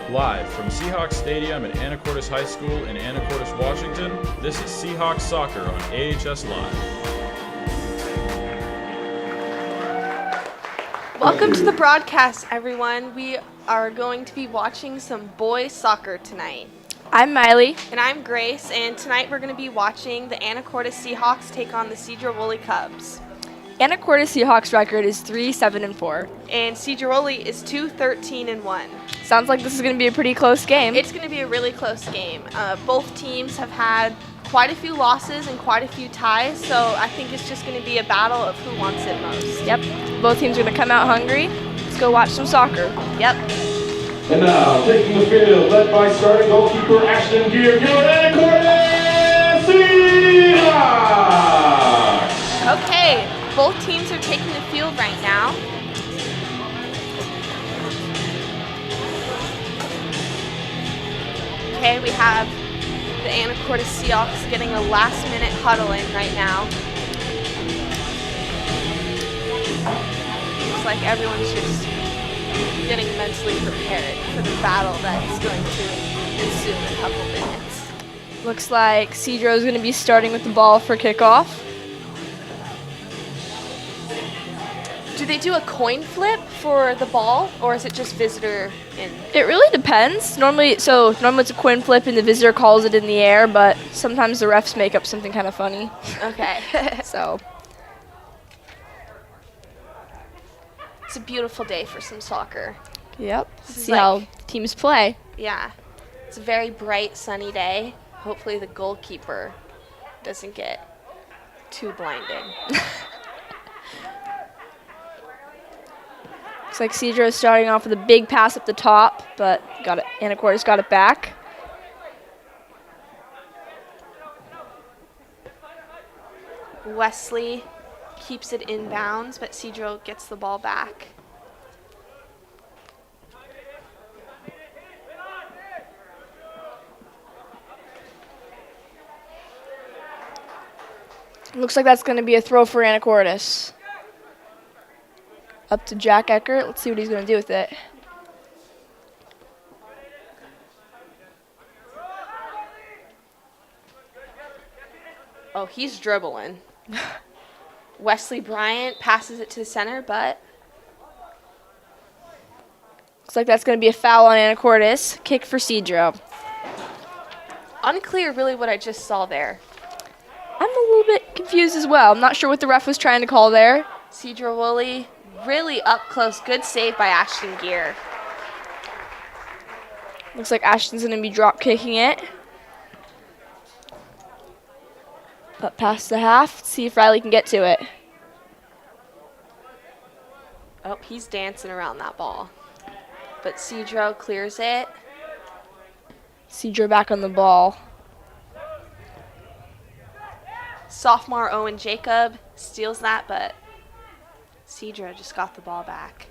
Live from Seahawks Stadium at Anacortes High School in Anacortes, Washington, this is Seahawks Soccer on AHS Live. Welcome to the broadcast, everyone. We are going to be watching some boys soccer tonight. I'm Miley. And I'm Grace, and tonight we're going to be watching the Anacortes Seahawks take on the Sedro-Woolley Cubs. Anacortes Seahawks record is 3-7-4. And Sedro-Woolley is 2-13-1. Sounds like this is going to be a pretty close game. It's going to be a really close game. Both teams have had quite a few losses and quite a few ties, so I think it's just going to be a battle of who wants it most. Yep. Both teams are going to come out hungry. Let's go watch some soccer. Yep. And now, taking the field, led by starting goalkeeper Ashton Gear, Anacortes Seahawks! Okay, both teams are taking the field right now. Okay, we have the Anacortes Seahawks getting a last-minute huddle in right now. Looks like everyone's just getting mentally prepared for the battle that is going to ensue in a couple minutes. Looks like Sedro is going to be starting with the ball for kickoff. Do they do a coin flip for the ball, or is it just visitor in? It really depends. Normally it's a coin flip and the visitor calls it in the air, but sometimes the refs make up something kind of funny. Okay. So It's a beautiful day for some soccer. yep. This is See how teams play. Yeah. It's a very bright, sunny day. Hopefully the goalkeeper doesn't get too blinding. Looks like Sedro is starting off with a big pass up the top, but Anacortes got it back. Wesley keeps it inbounds, but Sedro gets the ball back. Looks like that's going to be a throw for Anacortes. Up to Jack Eckert. Let's see what he's going to do with it. Oh, he's dribbling. Wesley Bryant passes it to the center, but Looks like that's going to be a foul on Anacortes. Kick for Sedro. unclear really what I just saw there. I'm a little bit confused as well. I'm not sure what the ref was trying to call there. Sedro-Woolley really up close. Good save by Ashton Gear. Looks like Ashton's going to be drop kicking it. Up past the half. See if Riley can get to it. Oh, he's dancing around that ball. But Sedro clears it. Sedro back on the ball. Sophomore Owen Jacob steals that, but Sedro just got the ball back.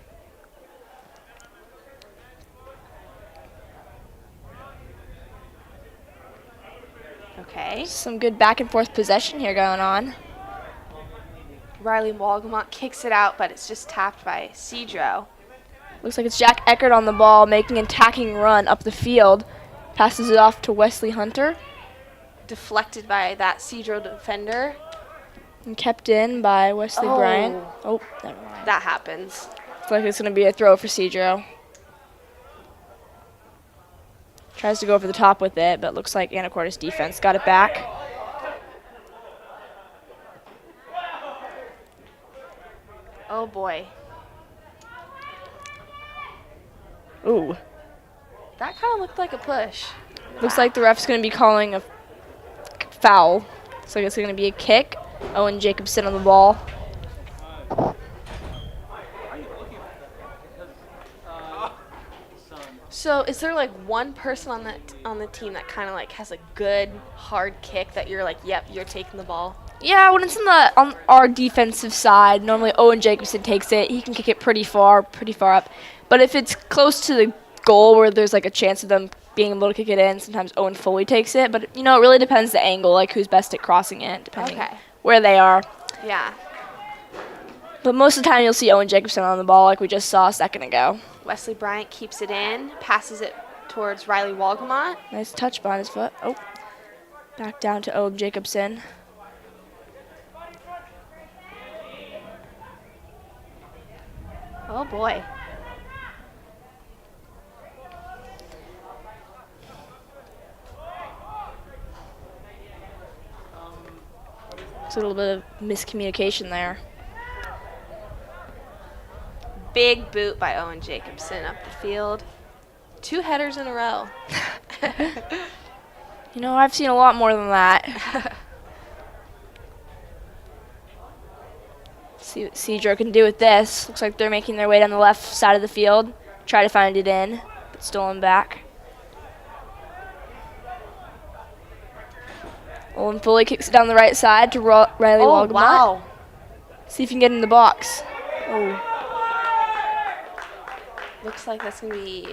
Okay. Some good back and forth possession here going on. Riley Walgamont kicks it out, but it's just tapped by Sedro. Looks like it's Jack Eckert on the ball, making an attacking run up the field. Passes it off to Wesley Hunter. Deflected by that Sedro defender. And kept in by Wesley Bryant. Oh, never mind. That happens. Looks like it's going to be a throw for Sedro. Tries to go over the top with it, but looks like Anacortes defense got it back. Oh boy. Ooh. That kind of looked like a push. Looks like the ref's going to be calling a foul. So I guess it's going to be a kick. Owen Jacobson on the ball. So is there like one person on the team that kind of like has a good hard kick that you're like, yep, you're taking the ball? Yeah, when it's on our defensive side, normally Owen Jacobson takes it. He can kick it pretty far up. But if it's close to the goal where there's like a chance of them being able to kick it in, sometimes Owen Foley takes it. But, you know, it really depends the angle, like who's best at crossing it, depending where they are. Yeah. But most of the time you'll see Owen Jacobson on the ball like we just saw a second ago. Wesley Bryant keeps it in, passes it towards Riley Walgamont. Nice touch behind his foot. Oh, back down to Owen Jacobson. Oh boy. It's a little bit of miscommunication there. Big boot by Owen Jacobson up the field. 2 headers in a row. You know, I've seen a lot more than that. See what Sedro can do with this. Looks like they're making their way down the left side of the field. Try to find it in, but stolen back. Owen Foley kicks it down the right side to Riley Oh, Walgamont. wow. See if you can get in the box. Oh, Looks like that's going to be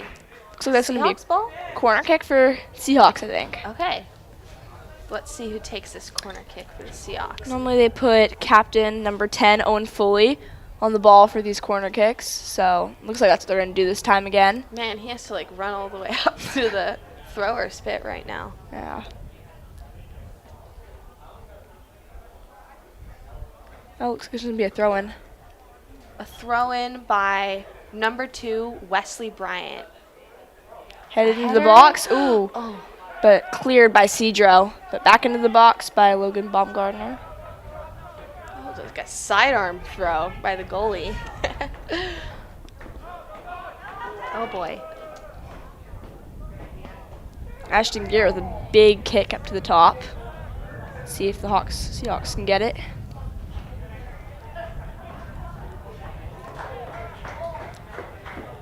looks like that's going to be Seahawks ball. a corner kick for Seahawks, I think. Okay. Let's see who takes this corner kick for the Seahawks. Normally they put captain number 10, Owen Foley, on the ball for these corner kicks. So looks like that's what they're going to do this time again. Man, he has to like run all the way up to the thrower's pit right now. Yeah. Oh, looks like there's going to be a throw-in. A throw-in by number 2, Wesley Bryant. Headed into the Header. box. Ooh. Oh, But cleared by Sedro. But back into the box by Logan Baumgartner. oh, like a sidearm throw by the goalie. Oh boy. Ashton Gear with a big kick up to the top. See if the Seahawks can get it.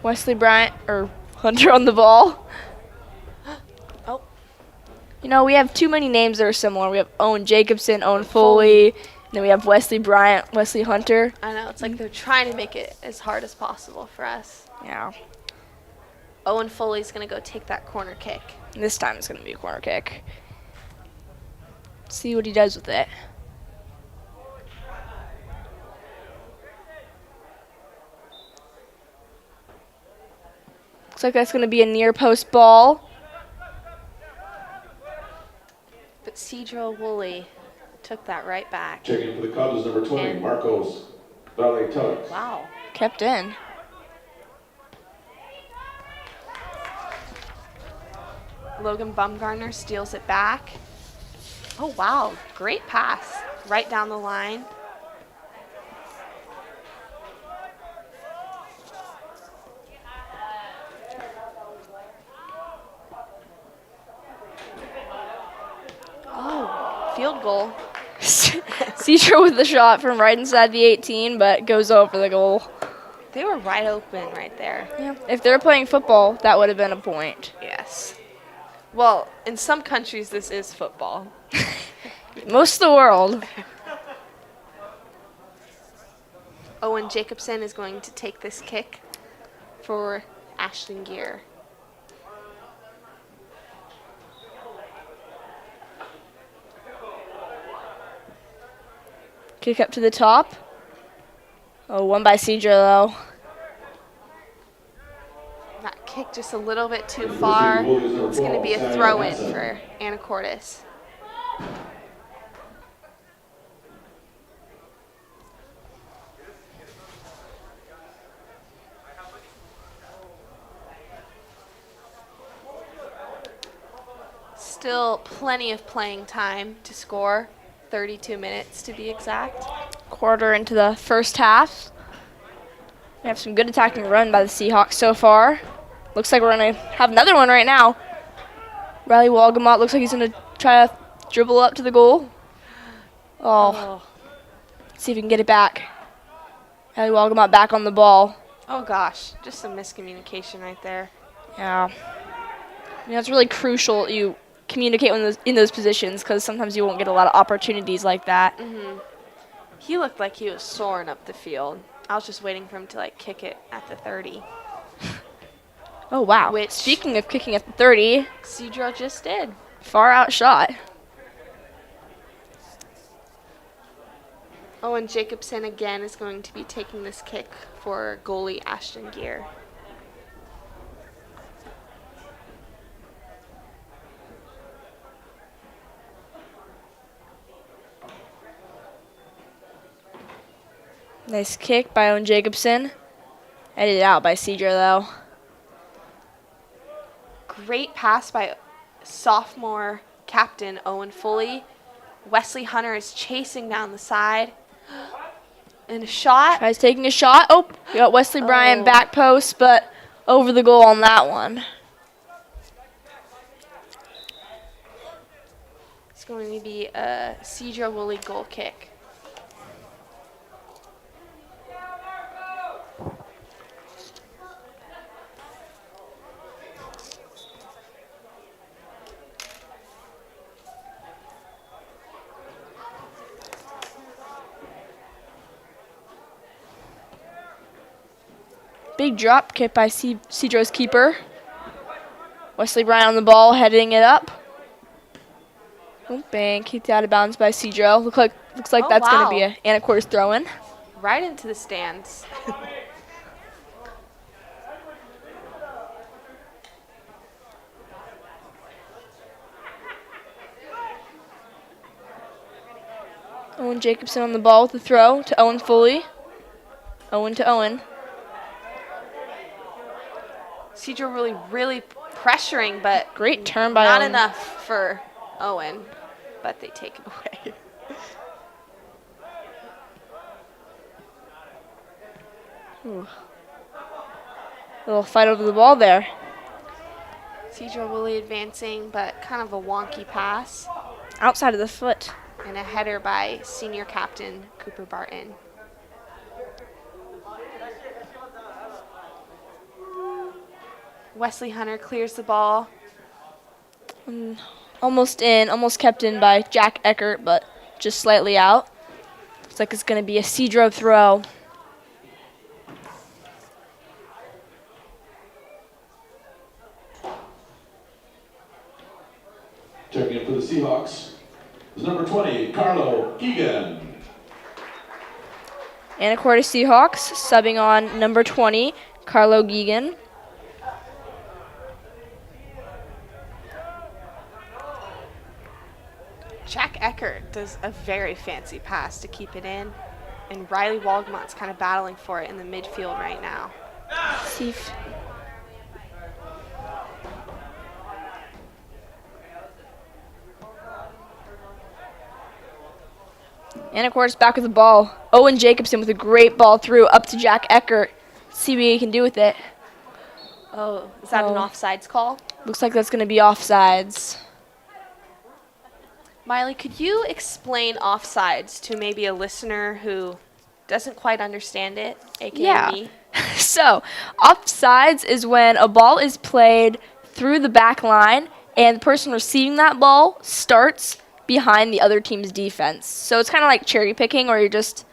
Wesley Bryant, or Hunter on the ball. Oh, You know, we have too many names that are similar. We have Owen Jacobson, Owen Foley, and then we have Wesley Bryant, Wesley Hunter. I know. It's like they're trying to make it as hard as possible for us. Yeah. Owen Foley's going to go take that corner kick. And this time it's going to be a corner kick. See what he does with it. Looks like that's going to be a near post ball. But Sedro-Woolley took that right back. Checking for the Cubs, number 20, And- Marcos Valle-Tux. Wow. Kept in. Logan Baumgartner steals it back. Oh, wow. Great pass. Right down the line. Oh, field goal. Sedro with the shot from right inside the 18, but goes over the goal. They were right open right there. Yeah. If they were playing football, that would have been a point. Yes. Well, in some countries, this is football. Most of the world. Owen Jacobson is going to take this kick for Ashton Gear. Kick up to the top. Oh, one by Sedro, though. That kick just a little bit too far. It's going to be a throw-in for Anacortes. Still plenty of playing time to score. 32 minutes to be exact. Quarter into the first half. We have some good attacking run by the Seahawks so far. Looks like we're going to have another one right now. Riley Walgamont looks like he's going to try to dribble up to the goal. Oh, see if he can get it back. Riley Walgamont back on the ball. Oh gosh, just some miscommunication right there. Yeah. You know, it's really crucial you communicate in those positions because sometimes you won't get a lot of opportunities like that. He looked like he was soaring up the field. I was just waiting for him to like kick it at the 30. Oh, wow. Which- Speaking of kicking at the 30, Sedro just did. far outshot. Owen Jacobson again is going to be taking this kick for goalie Ashton Gear. Nice kick by Owen Jacobson. Edited out by Sedro, though. Great pass by sophomore captain Owen Foley. Wesley Hunter is chasing down the side. And a shot. Tries taking a shot. Oh, we got Wesley Bryant back post, but over the goal on that one. It's going to be a Sedro-Woolley goal kick. Big drop kick by Sedro's keeper. Wesley Bryant on the ball, heading it up. Oh, bang, kicked out of bounds by Sedro. Looks like Oh, that's going wow. to be a Anacortes throw-in. Right into the stands. Owen Jacobson on the ball with the throw to Owen Foley. Owen to Owen. Sedro really pressuring, but Great turn by not Owen. enough for Owen. But they take it away. Ooh. Little fight over the ball there. Sedro-Woolley advancing, but kind of a wonky pass. Outside of the foot. And a header by senior captain Cooper Barton. Wesley Hunter clears the ball. Almost in, almost kept in by Jack Eckert, but just slightly out. Looks like it's going to be a Sedro throw. Checking in for the Seahawks is number 20, Carlo Keegan. Anacortes Seahawks subbing on number 20, Carlo Geegan. Jack Eckert does a very fancy pass to keep it in. And Riley Waldmont's kind of battling for it in the midfield right now. See if Anacortes back with the ball. Owen Jacobson with a great ball through up to Jack Eckert. See what he can do with it. Oh, is that an offsides call? Looks like that's going to be offsides. Miley, could you explain offsides to maybe a listener who doesn't quite understand it, aka me? So, offsides is when a ball is played through the back line and the person receiving that ball starts behind the other team's defense. So it's kind of like cherry picking, or it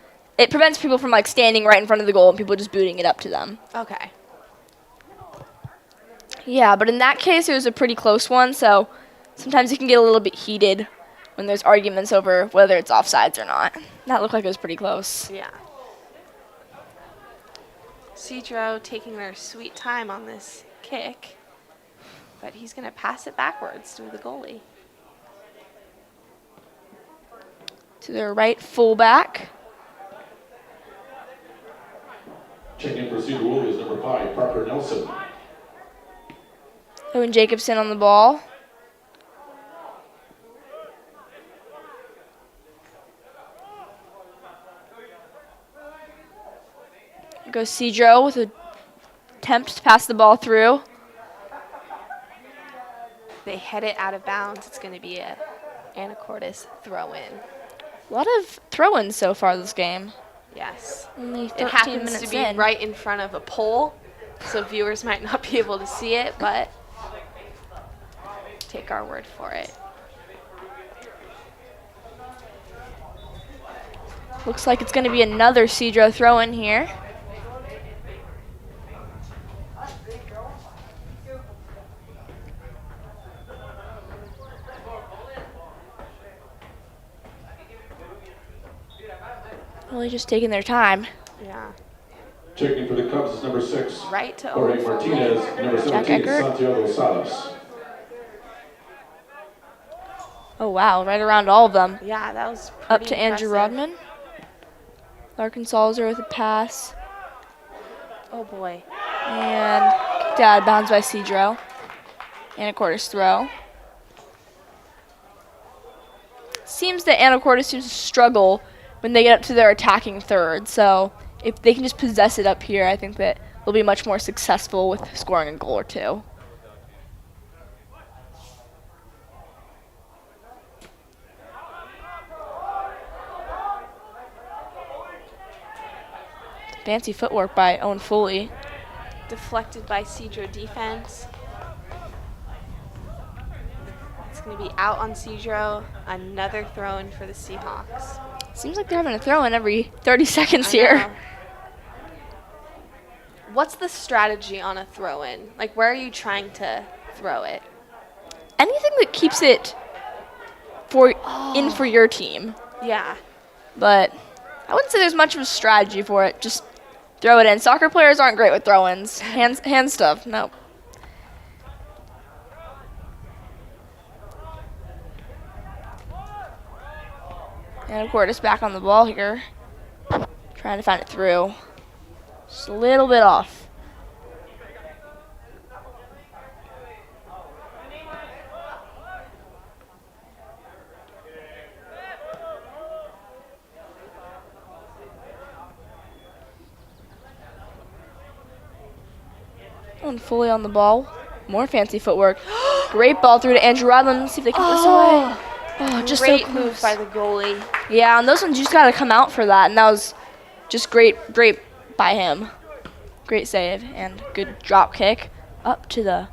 prevents people from like standing right in front of the goal and people just booting it up to them. Okay. Yeah, but in that case, it was a pretty close one, so sometimes it can get a little bit heated when there's arguments over whether it's offsides or not. That looked like it was pretty close. Yeah. Sedro taking their sweet time on this kick, but he's going to pass it backwards to the goalie. To their right fullback. Checking in for Sedro-Woolley is number 5, Parker Nelson. Owen Jacobson on the ball. Goes Sedro with an attempt to pass the ball through. They head it out of bounds. It's going to be a Anacortes throw-in. A lot of throw-ins so far this game. Yes. Only 13 It happens minutes to be in. right in front of a pole, so viewers might not be able to see it, but take our word for it. Looks like it's going to be another Sedro throw-in here. Really just taking their time. Yeah. Checking for the Cubs is number 6, Right to Jorge Owen Martinez, number Jack 17, Eckert. Santiago Salas. Oh, wow, right around all of them. Yeah, that was Up pretty to Andrew impressive. Rodman. Larkin-Salzer with a pass. Oh boy. And kicked out of bounds by Sedro. Anacortes throw. Seems that Anacortes seems to struggle when they get up to their attacking third. So if they can just possess it up here, I think that they'll be much more successful with scoring a goal or two. Fancy footwork by Owen Foley. Deflected by Sedro defense. It's going to be out on Sedro. Another throw-in for the Seahawks. Seems like they're having a throw in every 30 seconds I here. know. What's the strategy on a throw-in? Like, where are you trying to throw it? Anything that keeps it in for your team. Yeah. But I wouldn't say there's much of a strategy for it. Just throw it in. Soccer players aren't great with throw-ins. Hand stuff, no. And of course, back on the ball here. Trying to find it through. Just a little bit off. And fully on the ball. More fancy footwork. Great ball through to Andrew Rodman. Let's see if they can put this away. Oh, just Great so move close. by the goalie. Yeah, and those ones you just got to come out for that. And that was just great by him. Great save and good drop kick up to the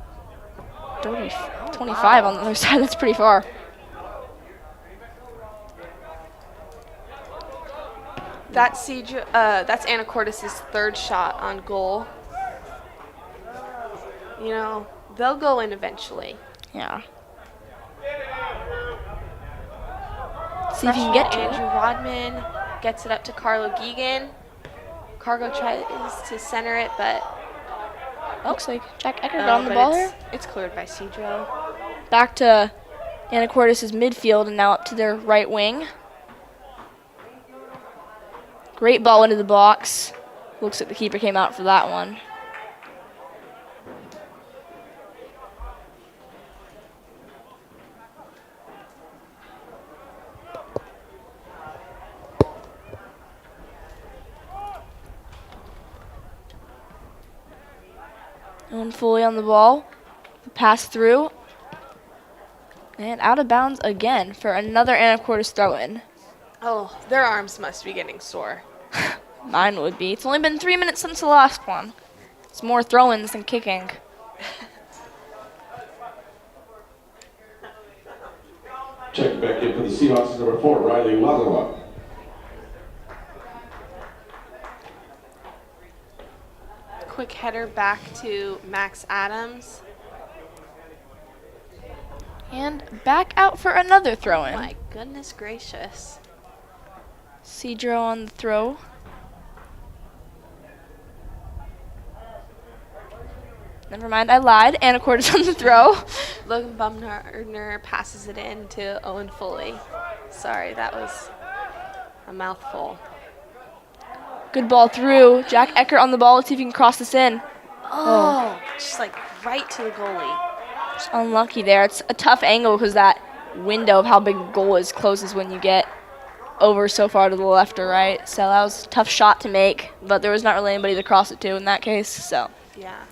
25 on the other side. That's pretty far. That's Anacortes' third shot on goal. You know, they'll go in eventually. Yeah. See if you can get to Andrew it. Rodman gets it up to Carlo Geegan. Cargo tries to center it, but Looks like Jack Ecker got on the but ball here. it's cleared by Sedro. Back to Anacortes' midfield and now up to their right wing. Great ball into the box. Looks like the keeper came out for that one. And fully on the ball. The pass through. And out of bounds again for another Anacortes throw-in. Oh, their arms must be getting sore. Mine would be. It's only been 3 minutes since the last one. It's more throw-ins than kicking. Checking back in for the Seahawks is number 4, Riley Wazala. Quick header back to Max Adams. And back out for another throw-in. My goodness gracious. Sedro on the throw. Never mind, I lied. Anacortes on the throw. Logan Bumgardner passes it in to Owen Foley. Sorry, that was a mouthful. Good ball through. Jack Eckert on the ball. Let's see if he can cross this in. Oh, just like right to the goalie. Just unlucky there. It's a tough angle because that window of how big the goal is closes when you get over so far to the left or right. So that was a tough shot to make, but there was not really anybody to cross it to in that case. So. Yeah.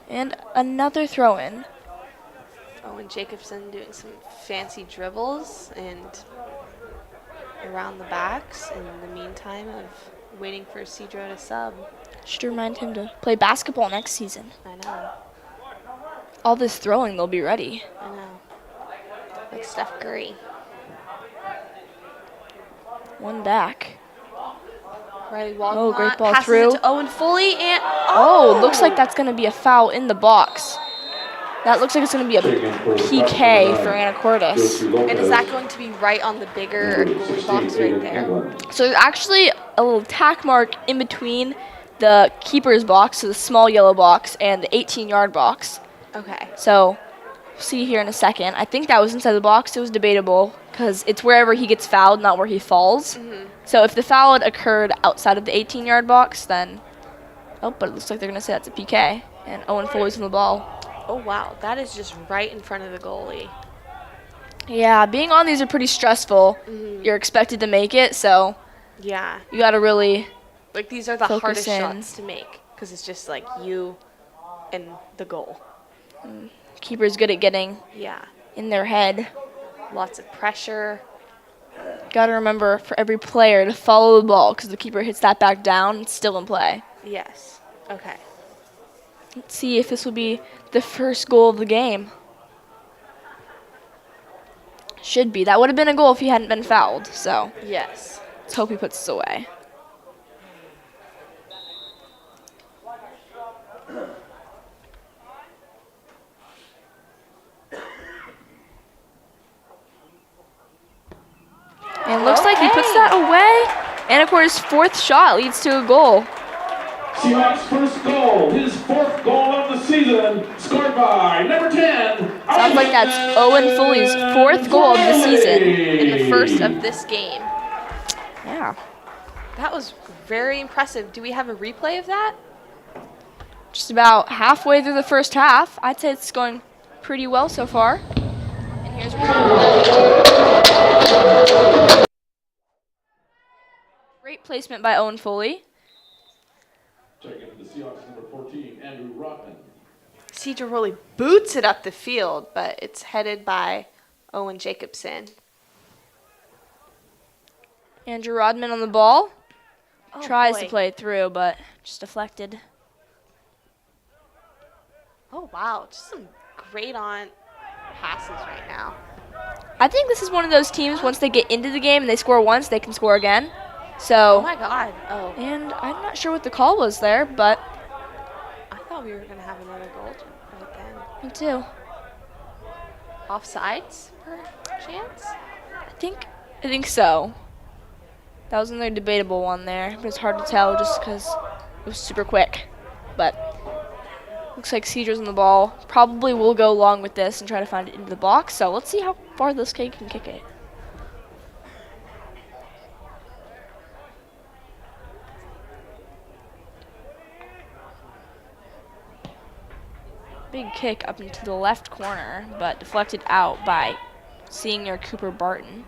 And another throw-in. Owen Jacobson doing some fancy dribbles and around the backs in the meantime of waiting for Sedro to sub. Should remind him to play basketball next season. I know. All this throwing, they'll be ready. I know. Like Steph Curry. One back. Riley Walcott Oh, great ball passes through. it to Owen Foley and Oh, looks like that's going to be a foul in the box. That looks like it's going to be a PK for Anacortes. And is that going to be right on the bigger goalie box right there? So there's actually a little tack mark in between the keeper's box, so the small yellow box, and the 18-yard box. Okay. So see here in a second. I think that was inside the box. It was debatable. because it's wherever he gets fouled, not where he falls. So if the foul had occurred outside of the 18-yard box, then but it looks like they're gonna say that's a PK, and Owen Foley's on the ball. Oh, wow. That is just right in front of the goalie. Yeah, being on these are pretty stressful. You're expected to make it, so Yeah. you got to really Like, these are the Focus hardest in. shots to make because it's just like you and the goal. keeper's good at getting Yeah. in their head. Lots of pressure. Got to remember for every player to follow the ball because the keeper hits that back down, it's still in play. Yes. Okay. Let's see if this will be the first goal of the game. Should be. That would have been a goal if he hadn't been fouled. So Yes. let's hope he puts this away. And looks like he puts that away. Anacortes' fourth shot leads to a goal. Seahawks' first goal, his fourth goal of the season, scored by number 10. Sounds like that's Owen Foley's fourth goal of the season. In the first of this game. Yeah. That was very impressive. Do we have a replay of that? Just about halfway through the first half. I'd say it's going pretty well so far. And here's great placement by Owen Foley. Checking in for the Seahawks, number 14, Andrew Rodman. Sedro-Woolley boots it up the field, but it's headed by Owen Jacobson. Andrew Rodman on the ball. Oh, Tries boy. to play it through, but just deflected. Oh, wow. Just some great on passes right now. I think this is one of those teams, once they get into the game and they score once, they can score again. Oh, So, my God. Oh, and I'm not sure what the call was there, but I thought we were going to have another goal right then. me too. Offsides, per chance? I think so. That was another debatable one there, but it's hard to tell just because it was super quick. But looks like Cedro's on the ball. Probably will go along with this and try to find it into the box. So let's see how far this kid can kick it. Big kick up into the left corner, but deflected out by senior Cooper Barton.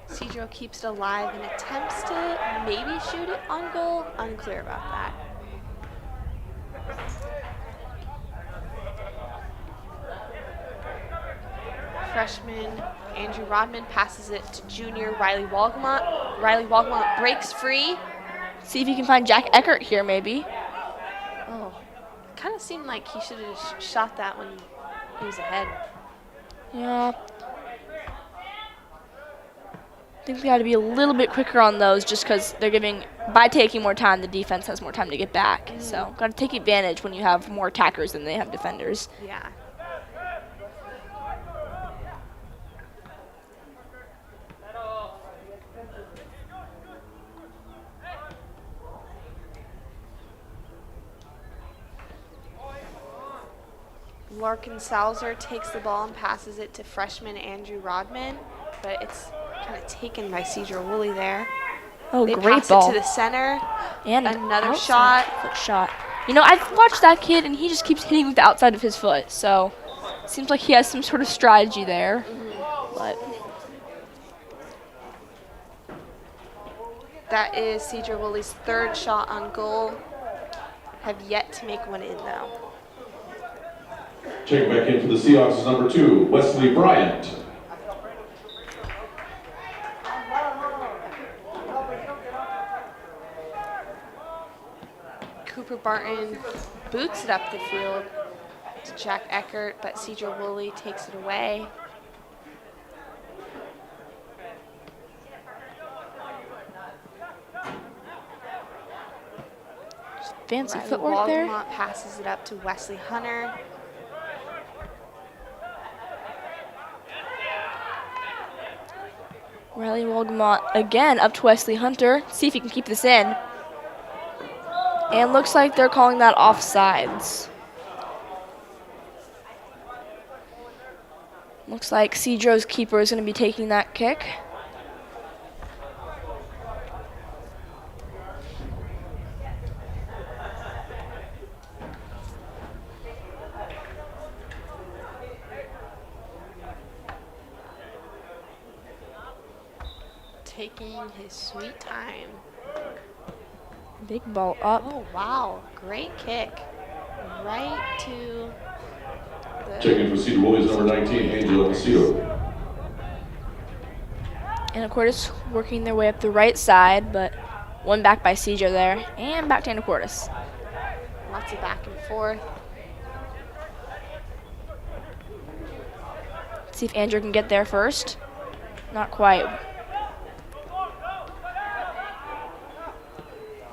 Sedro keeps it alive and attempts to maybe shoot it on goal. Unclear about that. Freshman Andrew Rodman passes it to junior Riley Walgamont. Riley Walgamont breaks free. See if you can find Jack Eckert here, maybe. Oh, kind of seemed like he should have shot that when he was ahead. Yeah. I think we got to be a little bit quicker on those just because they're giving, by taking more time, the defense has more time to get back. So, got to take advantage when you have more attackers than they have defenders. Yeah. Larkin Salzer takes the ball and passes it to freshman Andrew Rodman, but it's kind of taken by Sedro-Woolley there. Oh, They great pass ball. it to the center. And another outside shot. foot shot. You know, I've watched that kid, and he just keeps hitting with the outside of his foot. So, seems like he has some sort of strategy there. But That is Sedro-Woolley's third shot on goal. Have yet to make one in, though. Checking back in for the Seahawks is number 2, Wesley Bryant. Cooper Barton boots it up the field to Jack Eckert, but Sedro-Woolley takes it away. fancy Riley footwork there. Walgamont passes it up to Wesley Hunter. Riley Walgamont again up to Wesley Hunter. See if he can keep this in. And looks like they're calling that offsides. Looks like Sedro's keeper is going to be taking that kick. Taking his sweet time. Big ball up. Oh, wow. Great kick. Right to the... Checking for Sedro-Woolley's number 19, Angela Macedo. Anacortes working their way up the right side, but one back by Sedro there. And back to Anacortes. Lots of back and forth. Let's see if Andrew can get there first. Not quite.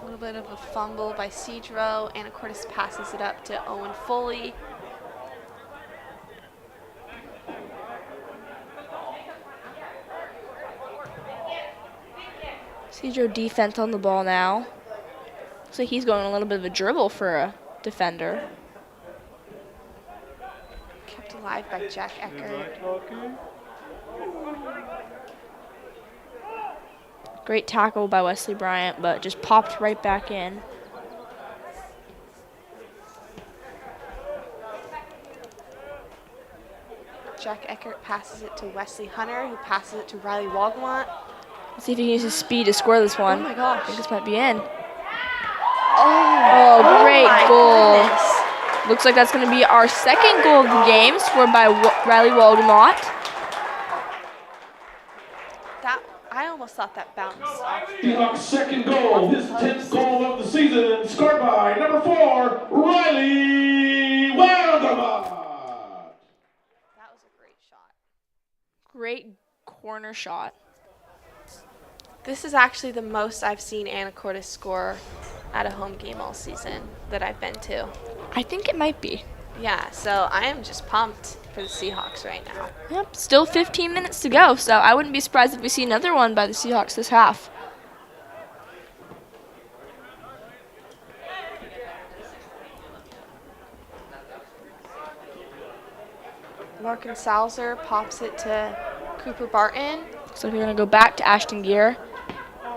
A little bit of a fumble by Sedro. Anacortes passes it up to Owen Foley. Sedro defense on the ball now. Looks like he's going a little bit of a dribble for a defender. Kept alive by Jack Eckert. Great tackle by Wesley Bryant, but just popped right back in. Jack Eckert passes it to Wesley Hunter, who passes it to Riley Waldemont. Let's see if he can use his speed to score this one. Oh my gosh. I think this might be in. Oh, great goal. Goodness. Looks like that's going to be our second goal of the game, scored by Riley Waldemont. That, I almost thought that bounced off. Seahawks' second goal, his 10th goal of the season, scored by number 4, Riley Waldemont. That was a great shot. Great corner shot. This is actually the most I've seen Anacortes score at a home game all season that I've been to. I think it might be. Yeah, so I am just pumped for the Seahawks right now. Yep, still 15 minutes to go, so I wouldn't be surprised if we see another one by the Seahawks this half. Larkin Salzer pops it to Cooper Barton. So we're going to go back to Ashton Gear.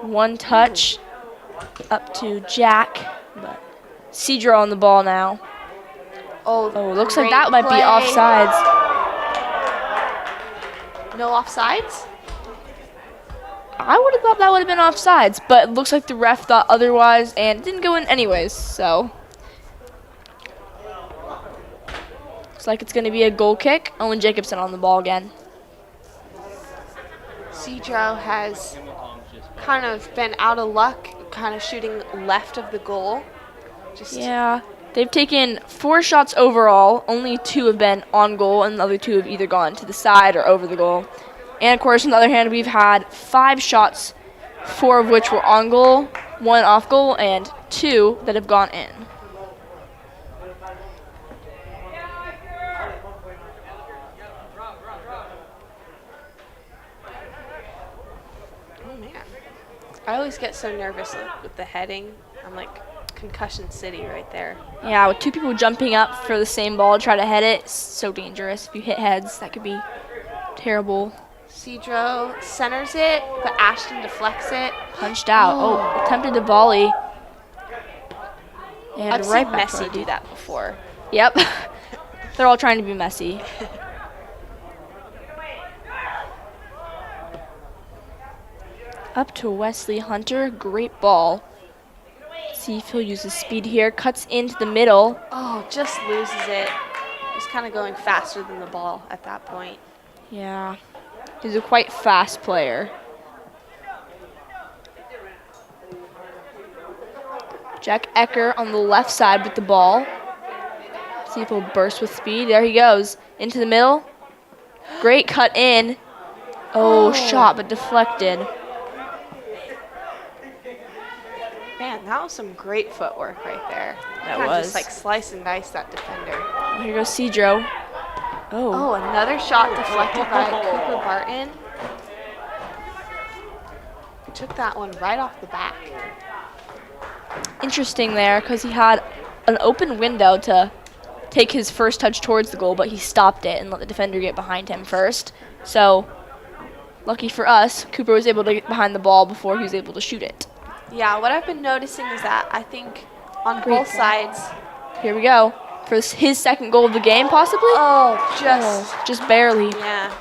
One touch up to Jack, but Sedro on the ball now. Oh, looks like that might be offsides. No offsides? I would have thought that would have been offsides, but it looks like the ref thought otherwise, and it didn't go in anyways, so. Looks like it's going to be a goal kick. Owen Jacobson on the ball again. Sedro has kind of been out of luck, kind of shooting left of the goal. Yeah, they've taken 4 shots overall. Only 2 have been on goal, and the other 2 have either gone to the side or over the goal. And, of course, on the other hand, we've had 5 shots, 4 of which were on goal, 1 off goal, and 2 that have gone in. Oh, man. I always get so nervous with the heading. I'm like concussion city right there. Yeah, with 2 people jumping up for the same ball to try to head it, it's so dangerous. If you hit heads, that could be terrible. Sedro centers it, but Ashton deflects it. Punched out. Oh, attempted to volley. And I've right seen back Messi do that before. Yep. They're all trying to be messy. Up to Wesley Hunter. Great ball. See if he'll use his speed here. Cuts into the middle. Oh, just loses it. He's kind of going faster than the ball at that point. Yeah. He's a quite fast player. Jack Ecker on the left side with the ball. See if he'll burst with speed. There he goes. Into the middle. Great cut in. Oh, shot, but deflected. Man, that was some great footwork right there. That Kinda was. just like slice and dice that defender. Here goes Sedro. Oh, another shot deflected by Cooper Barton. Took that one right off the back. Interesting there because he had an open window to take his first touch towards the goal, but he stopped it and let the defender get behind him first. So, lucky for us, Cooper was able to get behind the ball before he was able to shoot it. Yeah, what I've been noticing is that I think on Great both ball. sides. Here we go. For his second goal of the game, possibly? Just barely. Yeah.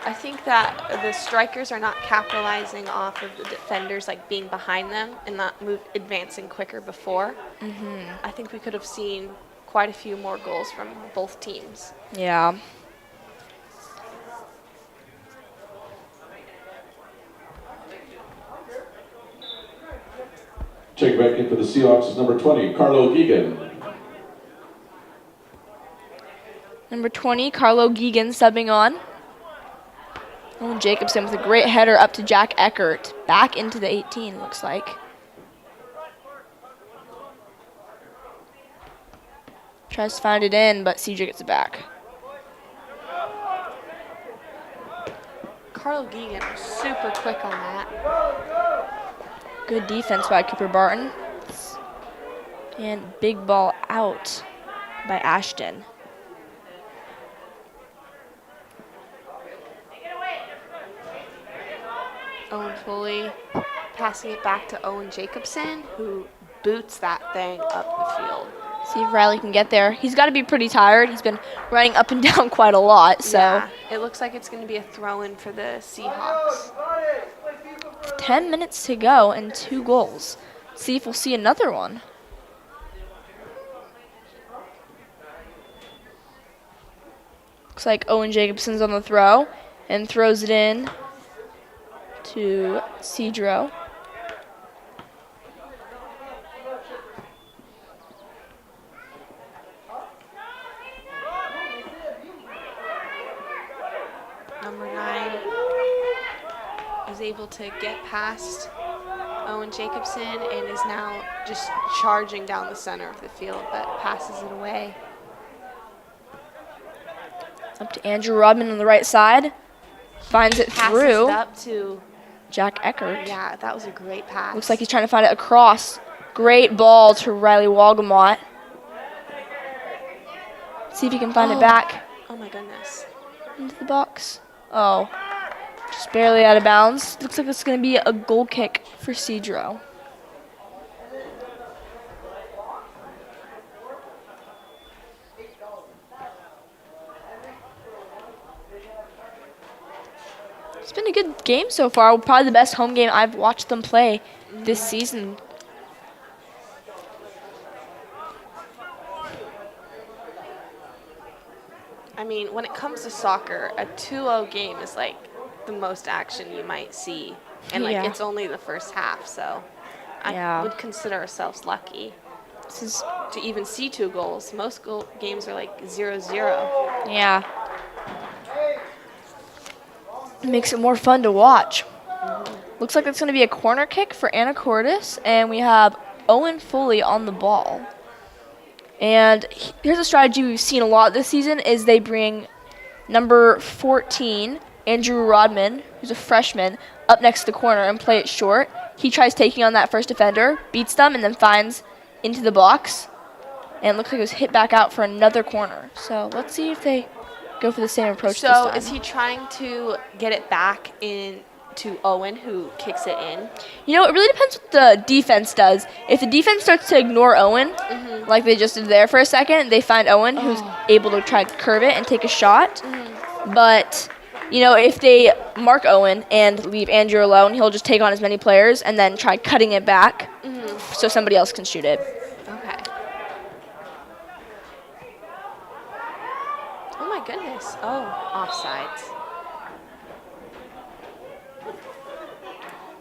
I think that the strikers are not capitalizing off of the defenders like being behind them and not advancing quicker before. I think we could have seen quite a few more goals from both teams. Yeah. Check back in for the Seahawks is number 20, Carlo Geegan. Number 20, Carlo Geegan subbing on. Owen Jacobson with a great header up to Jack Eckert. Back into the 18, looks like. Tries to find it in, but CJ gets it back. Carlo Geegan was super quick on that. Good defense by Cooper Barton. And big ball out by Ashton. Sedro-Woolley passing it back to Owen Jacobson, who boots that thing up the field. See if Riley can get there. He's got to be pretty tired. He's been running up and down quite a lot. So yeah, it looks like it's going to be a throw-in for the Seahawks. 10 minutes to go and 2 goals. See if we'll see another one. Looks like Owen Jacobson's on the throw and throws it in to Sedro. Number 9 is able to get past Owen Jacobson and is now just charging down the center of the field, but passes it away. Up to Andrew Rodman on the right side. Finds it Passes through it up to, Jack Eckert. yeah, that was a great pass. Looks like he's trying to find it across. Great ball to Riley Walgamot. See if he can find it back Oh my goodness. into the box. Oh, just barely out of bounds. Looks like it's going to be a goal kick for Sedro. It's been a good game so far. Probably the best home game I've watched them play this season. I mean, when it comes to soccer, a 2-0 game is like the most action you might see. And like Yeah. it's only the first half, so Yeah. I would consider ourselves lucky This is, to even see 2 goals. Most games are like 0-0. yeah. It makes it more fun to watch. Looks like it's going to be a corner kick for Anacortes, and we have Owen Foley on the ball. And here's a strategy we've seen a lot this season is they bring number 14, Andrew Rodman, who's a freshman, up next to the corner and play it short. He tries taking on that first defender, beats them, and then finds into the box. And it looks like it was hit back out for another corner. So let's see if they go for the same approach this So time. is he trying to get it back in to Owen, who kicks it in? You know, it really depends what the defense does. If the defense starts to ignore Owen, like they just did there for a second, they find Owen, who's able to try to curve it and take a shot. But, you know, if they mark Owen and leave Andrew alone, he'll just take on as many players and then try cutting it back so somebody else can shoot it. Okay. Oh my goodness. Oh, offsides.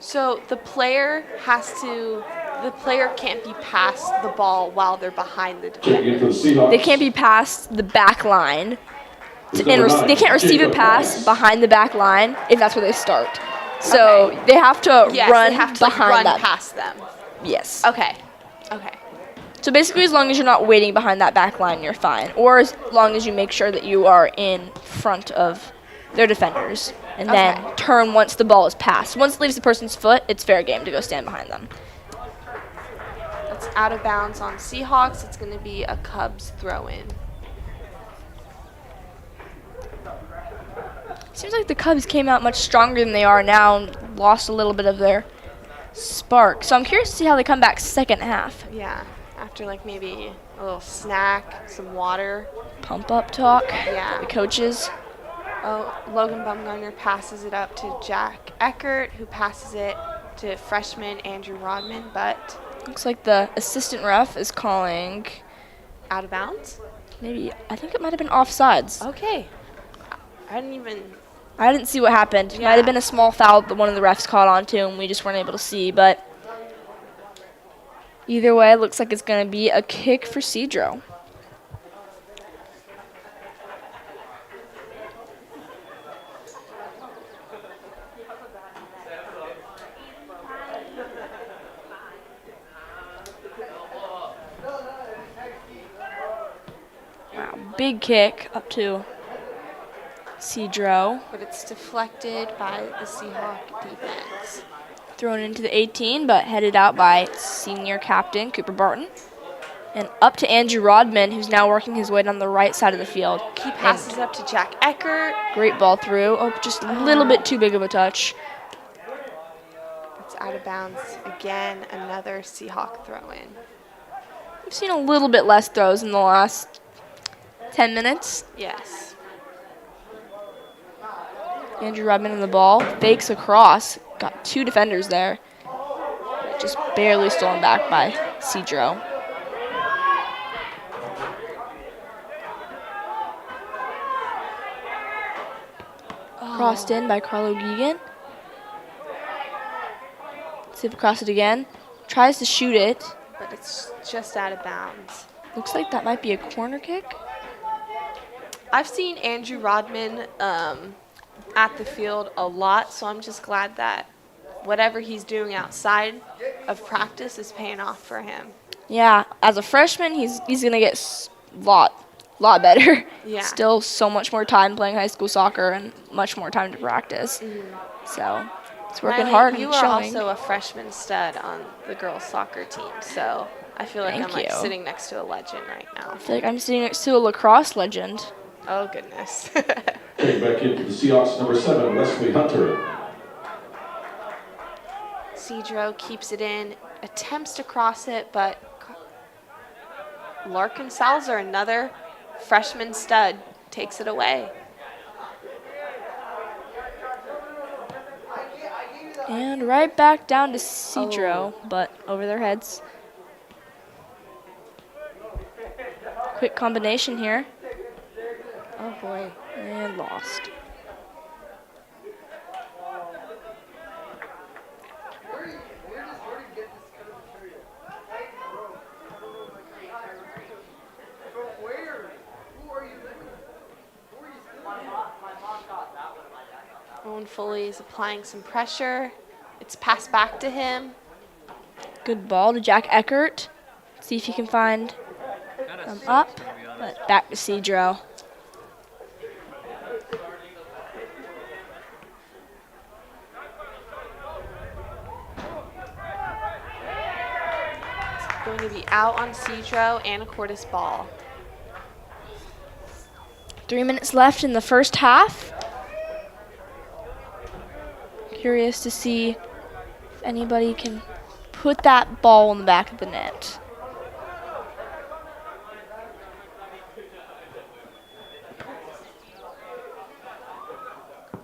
So the player can't be past the ball while they're behind the Checking in defender. for the Seahawks. They can't be past the back line. is And number 9, they can't receive a Jacob pass Ross. behind the back line if that's where they start. So they have to Yes, run they have to like, behind run that. past them. Yes. Okay. Okay. So basically, as long as you're not waiting behind that back line, you're fine. Or as long as you make sure that you are in front of their defenders. And then Okay. turn once the ball is passed. Once it leaves the person's foot, it's fair game to go stand behind them. That's out of bounds on Seahawks. It's going to be a Cubs throw-in. Seems like the Cubs came out much stronger than they are now and lost a little bit of their spark. So I'm curious to see how they come back second half. Yeah, after like maybe a little snack, some water. Pump up talk. Yeah. The coaches. Oh, Logan Bumgarner passes it up to Jack Eckert, who passes it to freshman Andrew Rodman, but Looks like the assistant ref is calling out of bounds. maybe, I think it might have been offsides. Okay. I didn't even. I didn't see what happened. Yeah. Might have been a small foul that one of the refs caught on to and we just weren't able to see, but either way, it looks like it's going to be a kick for Sedro. Wow, big kick up to Sedro. But it's deflected by the Seahawk defense. Thrown into the 18, but headed out by senior captain Cooper Barton. And up to Andrew Rodman, who's now working his way down the right side of the field. He passes up to Jack Eckert. Great ball through. Oh, just a little bit too big of a touch. It's out of bounds again. Another Seahawk throw-in. We've seen a little bit less throws in the last 10 minutes. Yes. Andrew Rodman in the ball. Fakes across. Got two defenders there. Just barely stolen back by Sedro. Crossed in by Carlo Geegan. See if he crosses it again. Tries to shoot it. But it's just out of bounds. Looks like that might be a corner kick. I've seen Andrew Rodman at the field a lot, so I'm just glad that whatever he's doing outside of practice is paying off for him. Yeah, as a freshman, he's gonna get lot better. Yeah. Still so much more time playing high school soccer and much more time to practice. So it's working Riley, hard you and are showing. also a freshman stud on the girls soccer team, so I feel like Thank I'm like you. sitting next to a legend right now. I feel like I'm sitting next to a lacrosse legend. Oh goodness. Getting back into the Seahawks, number 7, Wesley Hunter. Sedro keeps it in, attempts to cross it, but Larkin Salzer, another freshman stud, takes it away. And right back down to Sedro, but over their heads. Quick combination here. Oh boy. And lost. Owen Foley is applying some pressure. It's passed back to him. Good ball to Jack Eckert. See if he can find them up. But back to Sedro. Going to be out on Sedro and a Cordes ball. 3 minutes left in the first half. Curious to see if anybody can put that ball in the back of the net.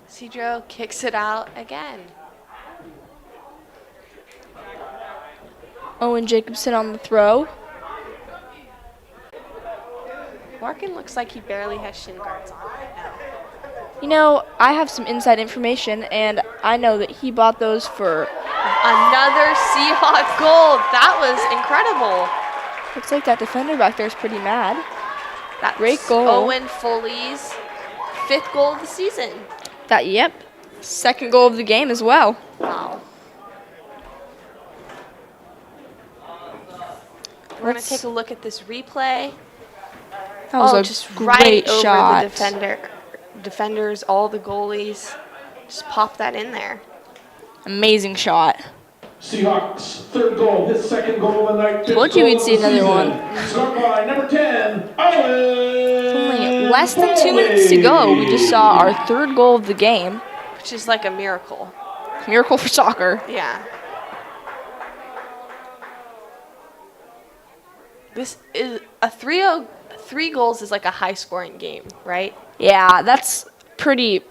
Sedro kicks it out again. Owen Jacobson on the throw. Larkin looks like he barely has shin guards on right now. You know, I have some inside information, and I know that he bought those for, Another Seahawks goal. That was incredible. looks like that defender back there is pretty mad. That's Great goal. Owen Foley's 5th goal of the season. Yep. Second goal of the game as well. Wow. We're going to Let's- take a look at this replay. That was a just great right shot. over the defenders, all the goalies. Just pop that in there. Amazing shot. Seahawks' third goal, his second goal of the night. Told you we'd see another one. Scored by number 10, Owen. Only less than 2 minutes to go, we just saw our third goal of the game. Which is like a miracle. Miracle for soccer. Yeah. This is a 3 goals is like a high scoring game, right? Yeah, that's pretty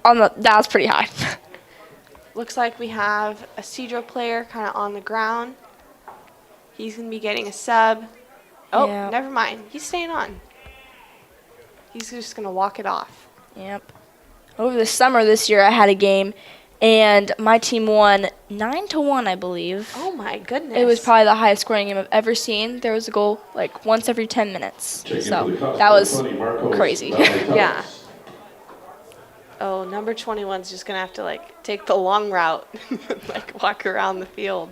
high. Looks like we have a Sedro player kind of on the ground. He's going to be getting a sub. Oh, Yeah. never mind. He's staying on. He's just going to walk it off. Yep. Over the summer this year, I had a game, and my team won 9-1, I believe. Oh my goodness. It was probably the highest scoring game I've ever seen. There was a goal like once every 10 minutes. So that was crazy. Yeah. Oh, number 21's just going to have to like take the long route, like walk around the field.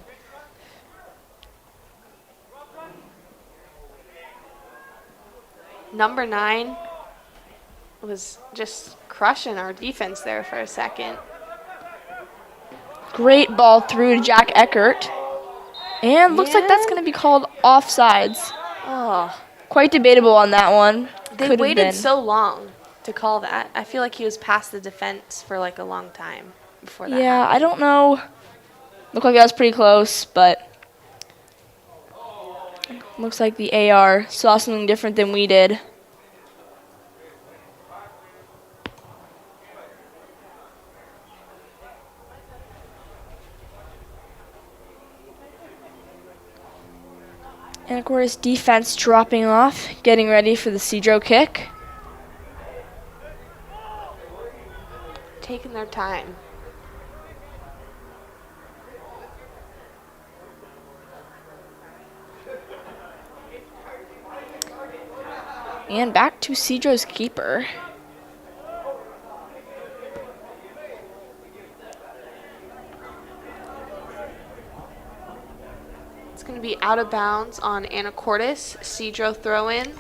Number 9 was just crushing our defense there for a second. Great ball through to Jack Eckert. And looks like that's going to be called offsides. Oh, Quite debatable on that one. they Could've waited been. so long to call that. I feel like he was past the defense for like a long time before that. Yeah, I don't know. Looked like that was pretty close, but looks like the AR saw something different than we did. And of course, defense dropping off, getting ready for the Sedro kick. Taking their time. And back to Sedro's keeper. It's going to be out of bounds on Anacortes. Sedro throw in.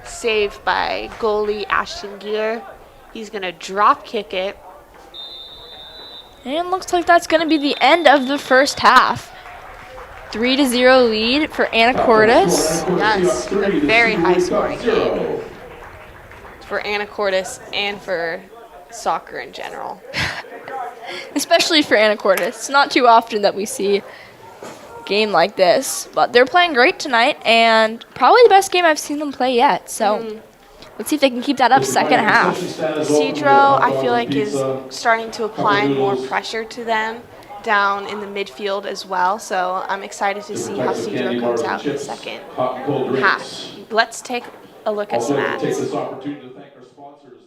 Saved by goalie Ashton Gear. He's going to drop kick it. And looks like that's going to be the end of the first half. 3-0 lead for Anacortes. Yes, a very high scoring game for Anacortes and for soccer in general. Especially for Anacortes. It's not too often that we see a game like this. But they're playing great tonight, and probably the best game I've seen them play yet. So let's see if they can keep that up second half. Sedro, I feel like, is starting to apply more pressure to them down in the midfield as well. So I'm excited to see how Sedro comes out in the second half. Let's take a look at some ads. Take this opportunity to thank our sponsors.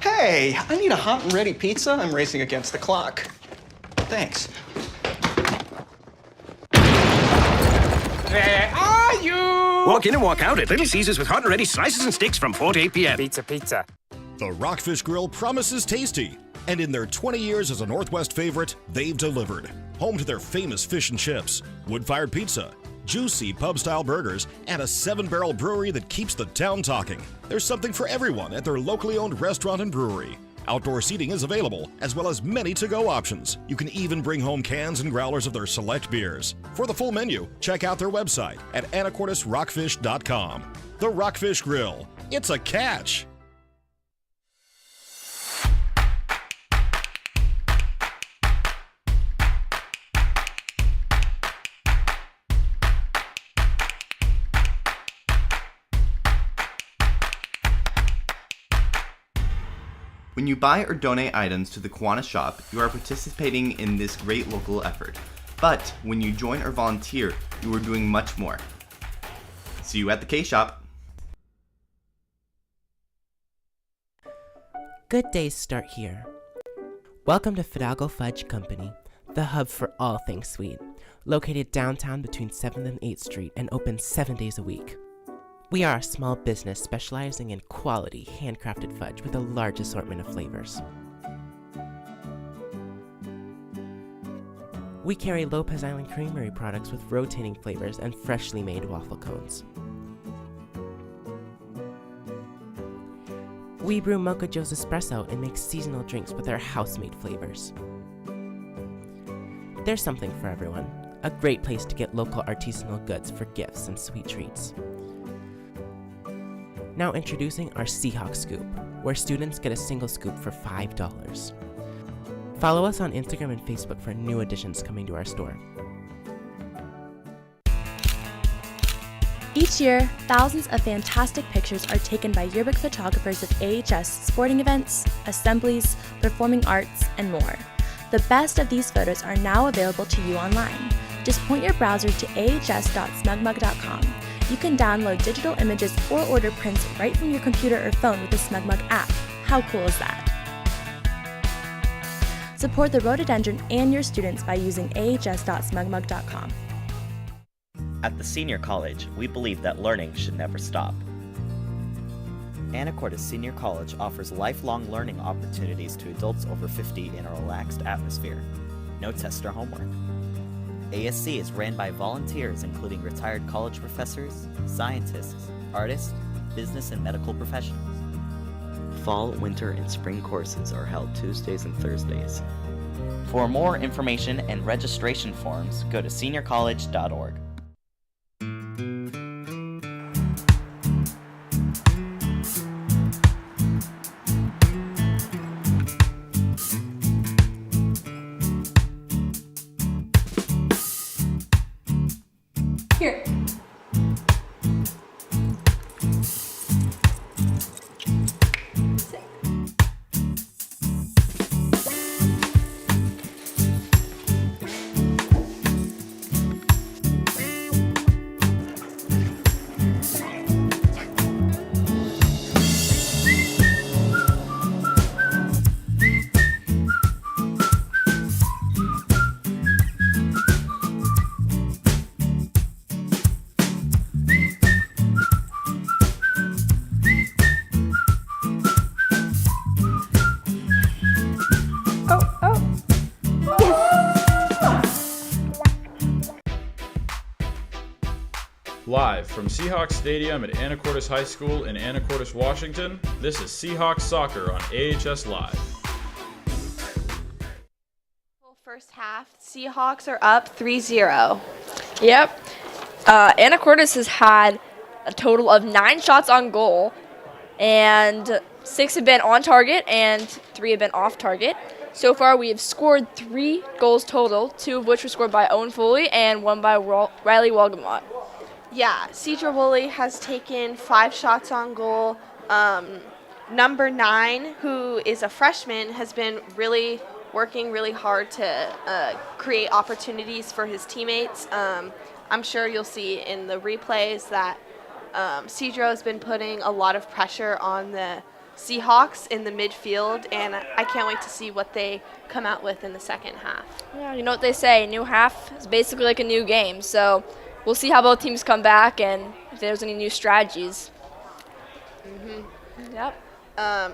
Hey, I need a hot and ready pizza. I'm racing against the clock. Thanks. Where are you? Walk in and walk out at Little Caesars with hot and ready slices and sticks from 4 to 8 p.m. Pizza, pizza. The Rockfish Grill promises tasty, and in their 20 years as a Northwest favorite, they've delivered. Home to their famous fish and chips, wood-fired pizza, juicy pub-style burgers, and a 7-barrel brewery that keeps the town talking. There's something for everyone at their locally owned restaurant and brewery. Outdoor seating is available, as well as many to-go options. You can even bring home cans and growlers of their select beers. For the full menu, check out their website at anacortesrockfish.com. The Rockfish Grill. It's a catch! When you buy or donate items to the Kiwanis shop, you are participating in this great local effort. But when you join or volunteer, you are doing much more. See you at the K-Shop. Good days start here. Welcome to Fidalgo Fudge Company, the hub for all things sweet, located downtown between 7th and 8th Street and open 7 days a week. We are a small business specializing in quality, handcrafted fudge with a large assortment of flavors. We carry Lopez Island Creamery products with rotating flavors and freshly made waffle cones. We brew Mocha Joe's espresso and make seasonal drinks with our house-made flavors. There's something for everyone. A great place to get local artisanal goods for gifts and sweet treats. Now introducing our Seahawk Scoop, where students get a single scoop for $5. Follow us on Instagram and Facebook for new additions coming to our store. Each year, thousands of fantastic pictures are taken by yearbook photographers of AHS sporting events, assemblies, performing arts, and more. The best of these photos are now available to you online. Just point your browser to ahs.smugmug.com. You can download digital images or order prints right from your computer or phone with the SmugMug app. How cool is that? Support the rhododendron and your students by using ahs.smugmug.com. At the Senior College, we believe that learning should never stop. Anacortes Senior College offers lifelong learning opportunities to adults over 50 in a relaxed atmosphere. No test or homework. ASC is ran by volunteers including retired college professors, scientists, artists, business and medical professionals. Fall, winter, and spring courses are held Tuesdays and Thursdays. For more information and registration forms, go to seniorcollege.org. Here. Live from Seahawks Stadium at Anacortes High School in Anacortes, Washington, this is Seahawks Soccer on AHS Live. First half, Seahawks are up 3-0. Yep. Anacortes has had a total of 9 shots on goal, and 6 have been on target and 3 have been off target. So far, we have scored 3 goals total, 2 of which were scored by Owen Foley and 1 by Riley Walgamot. Yeah, Sedro-Woolley has taken 5 shots on goal. Number 9, who is a freshman, has been working really hard to create opportunities for his teammates. I'm sure you'll see in the replays that Sedro has been putting a lot of pressure on the Seahawks in the midfield, and I can't wait to see what they come out with in the second half. Yeah, you know what they say, a new half is basically like a new game, so we'll see how both teams come back and if there's any new strategies. Yep.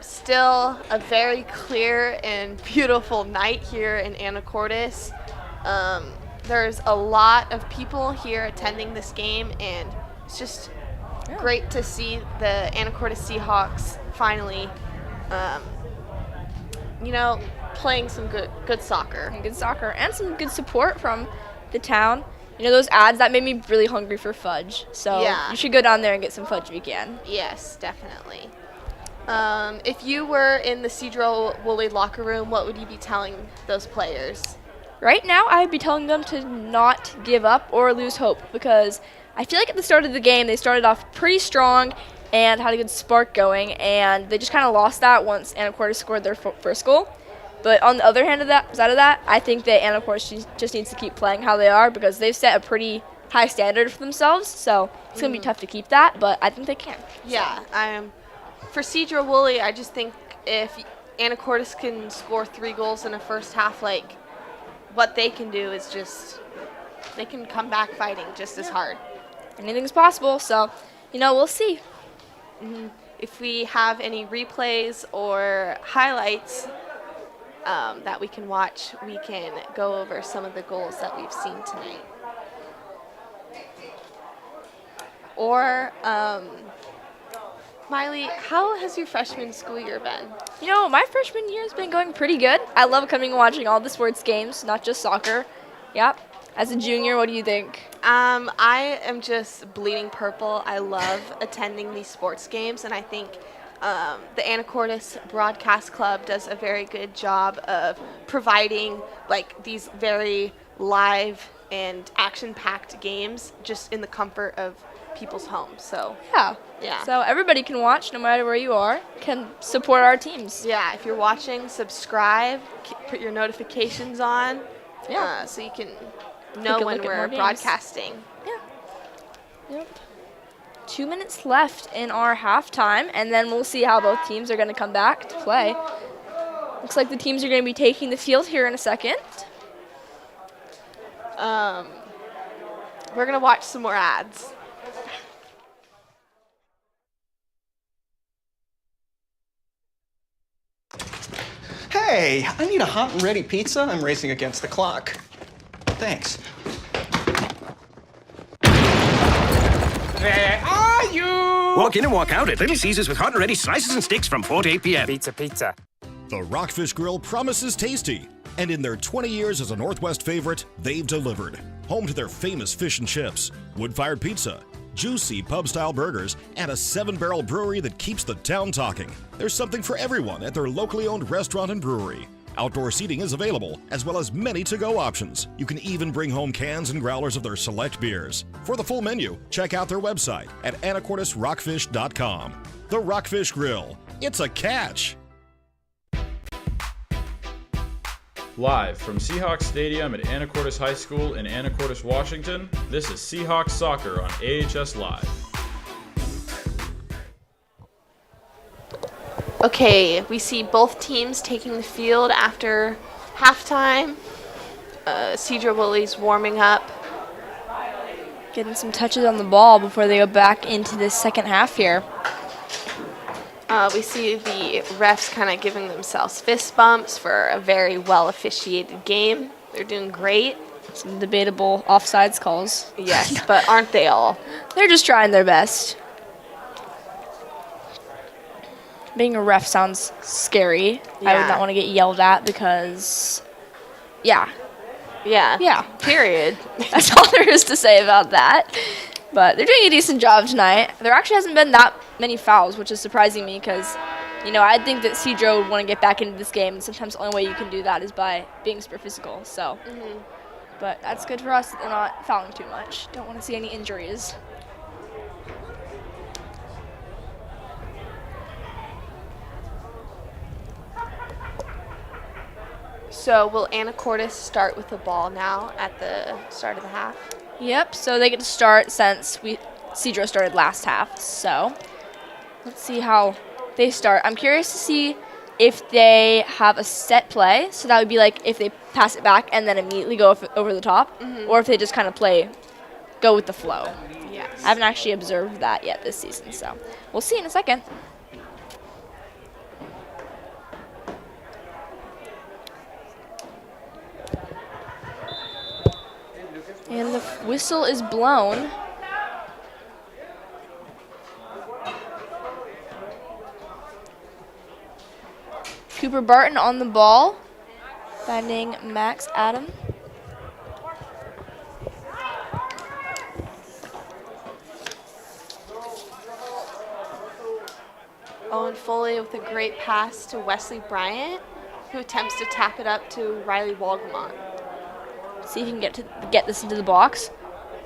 Still a very clear and beautiful night here in Anacortes. There's a lot of people here attending this game, and it's just great to see the Anacortes Seahawks finally, playing some good soccer. And good soccer and some good support from the town. You know, those ads, that made me really hungry for fudge. So Yeah. you should go down there and get some fudge if you can. Yes, definitely. If you were in the Sedro-Woolley locker room, what would you be telling those players? Right now, I'd be telling them to not give up or lose hope, because I feel like at the start of the game, they started off pretty strong and had a good spark going, and they just kind of lost that once Anacortes scored their first goal. But on the other side of that, I think that Anacortes just needs to keep playing how they are, because they've set a pretty high standard for themselves, so it's going to be tough to keep that, but I think they can. Yeah, for Sedro-Woolley, I just think if Anacortes can score 3 goals in a first half, what they can do is just, they can come back fighting just as hard. Anything's possible, so, we'll see. If we have any replays or highlights, that we can watch, we can go over some of the goals that we've seen tonight. Or, Miley, how has your freshman school year been? You know, my freshman year has been going pretty good. I love coming and watching all the sports games, not just soccer. Yep. As a junior, what do you think? I am just bleeding purple. I love attending these sports games, and I think the Anacortes Broadcast Club does a very good job of providing like these very live and action-packed games just in the comfort of people's homes. So yeah. So everybody can watch no matter where you are, can support our teams. yeah, if you're watching, subscribe, put your notifications on, so you can know when we're broadcasting. Yep. 2 minutes left in our halftime, and then we'll see how both teams are going to come back to play. Looks like the teams are going to be taking the field here in a second. We're going to watch some more ads. Hey, I need a hot and ready pizza. I'm racing against the clock. Thanks. Where are you? Walk in and walk out at Little Caesars with hot and ready slices and sticks from 4 to 8 p.m. Pizza. The Rockfish Grill promises tasty, and in their 20 years as a Northwest favorite, they've delivered. Home to their famous fish and chips, wood-fired pizza, juicy pub-style burgers, and a 7-barrel brewery that keeps the town talking. There's something for everyone at their locally owned restaurant and brewery. Outdoor seating is available, as well as many to-go options. You can even bring home cans and growlers of their select beers. For the full menu, check out their website at anacortesrockfish.com. The Rockfish Grill. It's a catch! Live from Seahawks Stadium at Anacortes High School in Anacortes, Washington, this is Seahawks Soccer on AHS Live. Okay, we see both teams taking the field after halftime. Sedro-Woolley's warming up. Getting some touches on the ball before they go back into the second half here. We see the refs kind of giving themselves fist bumps for a very well officiated game. They're doing great. Some debatable offsides calls. Yes, but aren't they all? They're just trying their best. Being a ref sounds scary. I would not want to get yelled at because, Yeah. Period. That's all there is to say about that. But they're doing a decent job tonight. There actually hasn't been that many fouls, which is surprising me because, you know, I think that Sedro would want to get back into this game, and sometimes the only way you can do that is by being super physical. So, but that's good for us that they're not fouling too much. Don't want to see any injuries. So will Anacortes start with the ball now at the start of the half? Yep, so they get to start since Sedro started last half. So let's see how they start. I'm curious to see if they have a set play. So that would be like if they pass it back and then immediately go over the top, or if they just kind of go with the flow. Yes. I haven't actually observed that yet this season, so we'll see in a second. And the whistle is blown. Cooper Barton on the ball, finding Max Adam. Owen Foley with a great pass to Wesley Bryant, who attempts to tap it up to Riley Walgamont. See if he can get this into the box.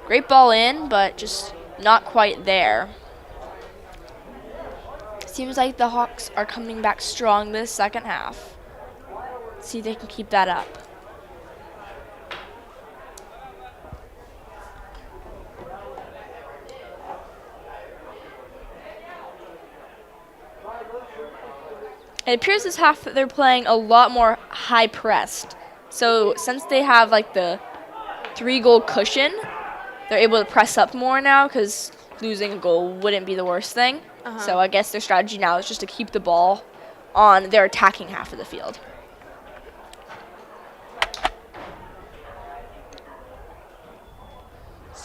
Great ball in, but just not quite there. Seems like the Hawks are coming back strong this second half. See if they can keep that up. It appears this half that they're playing a lot more high pressed. So since they have like the 3-goal cushion, they're able to press up more now because losing a goal wouldn't be the worst thing. So I guess their strategy now is just to keep the ball on their attacking half of the field.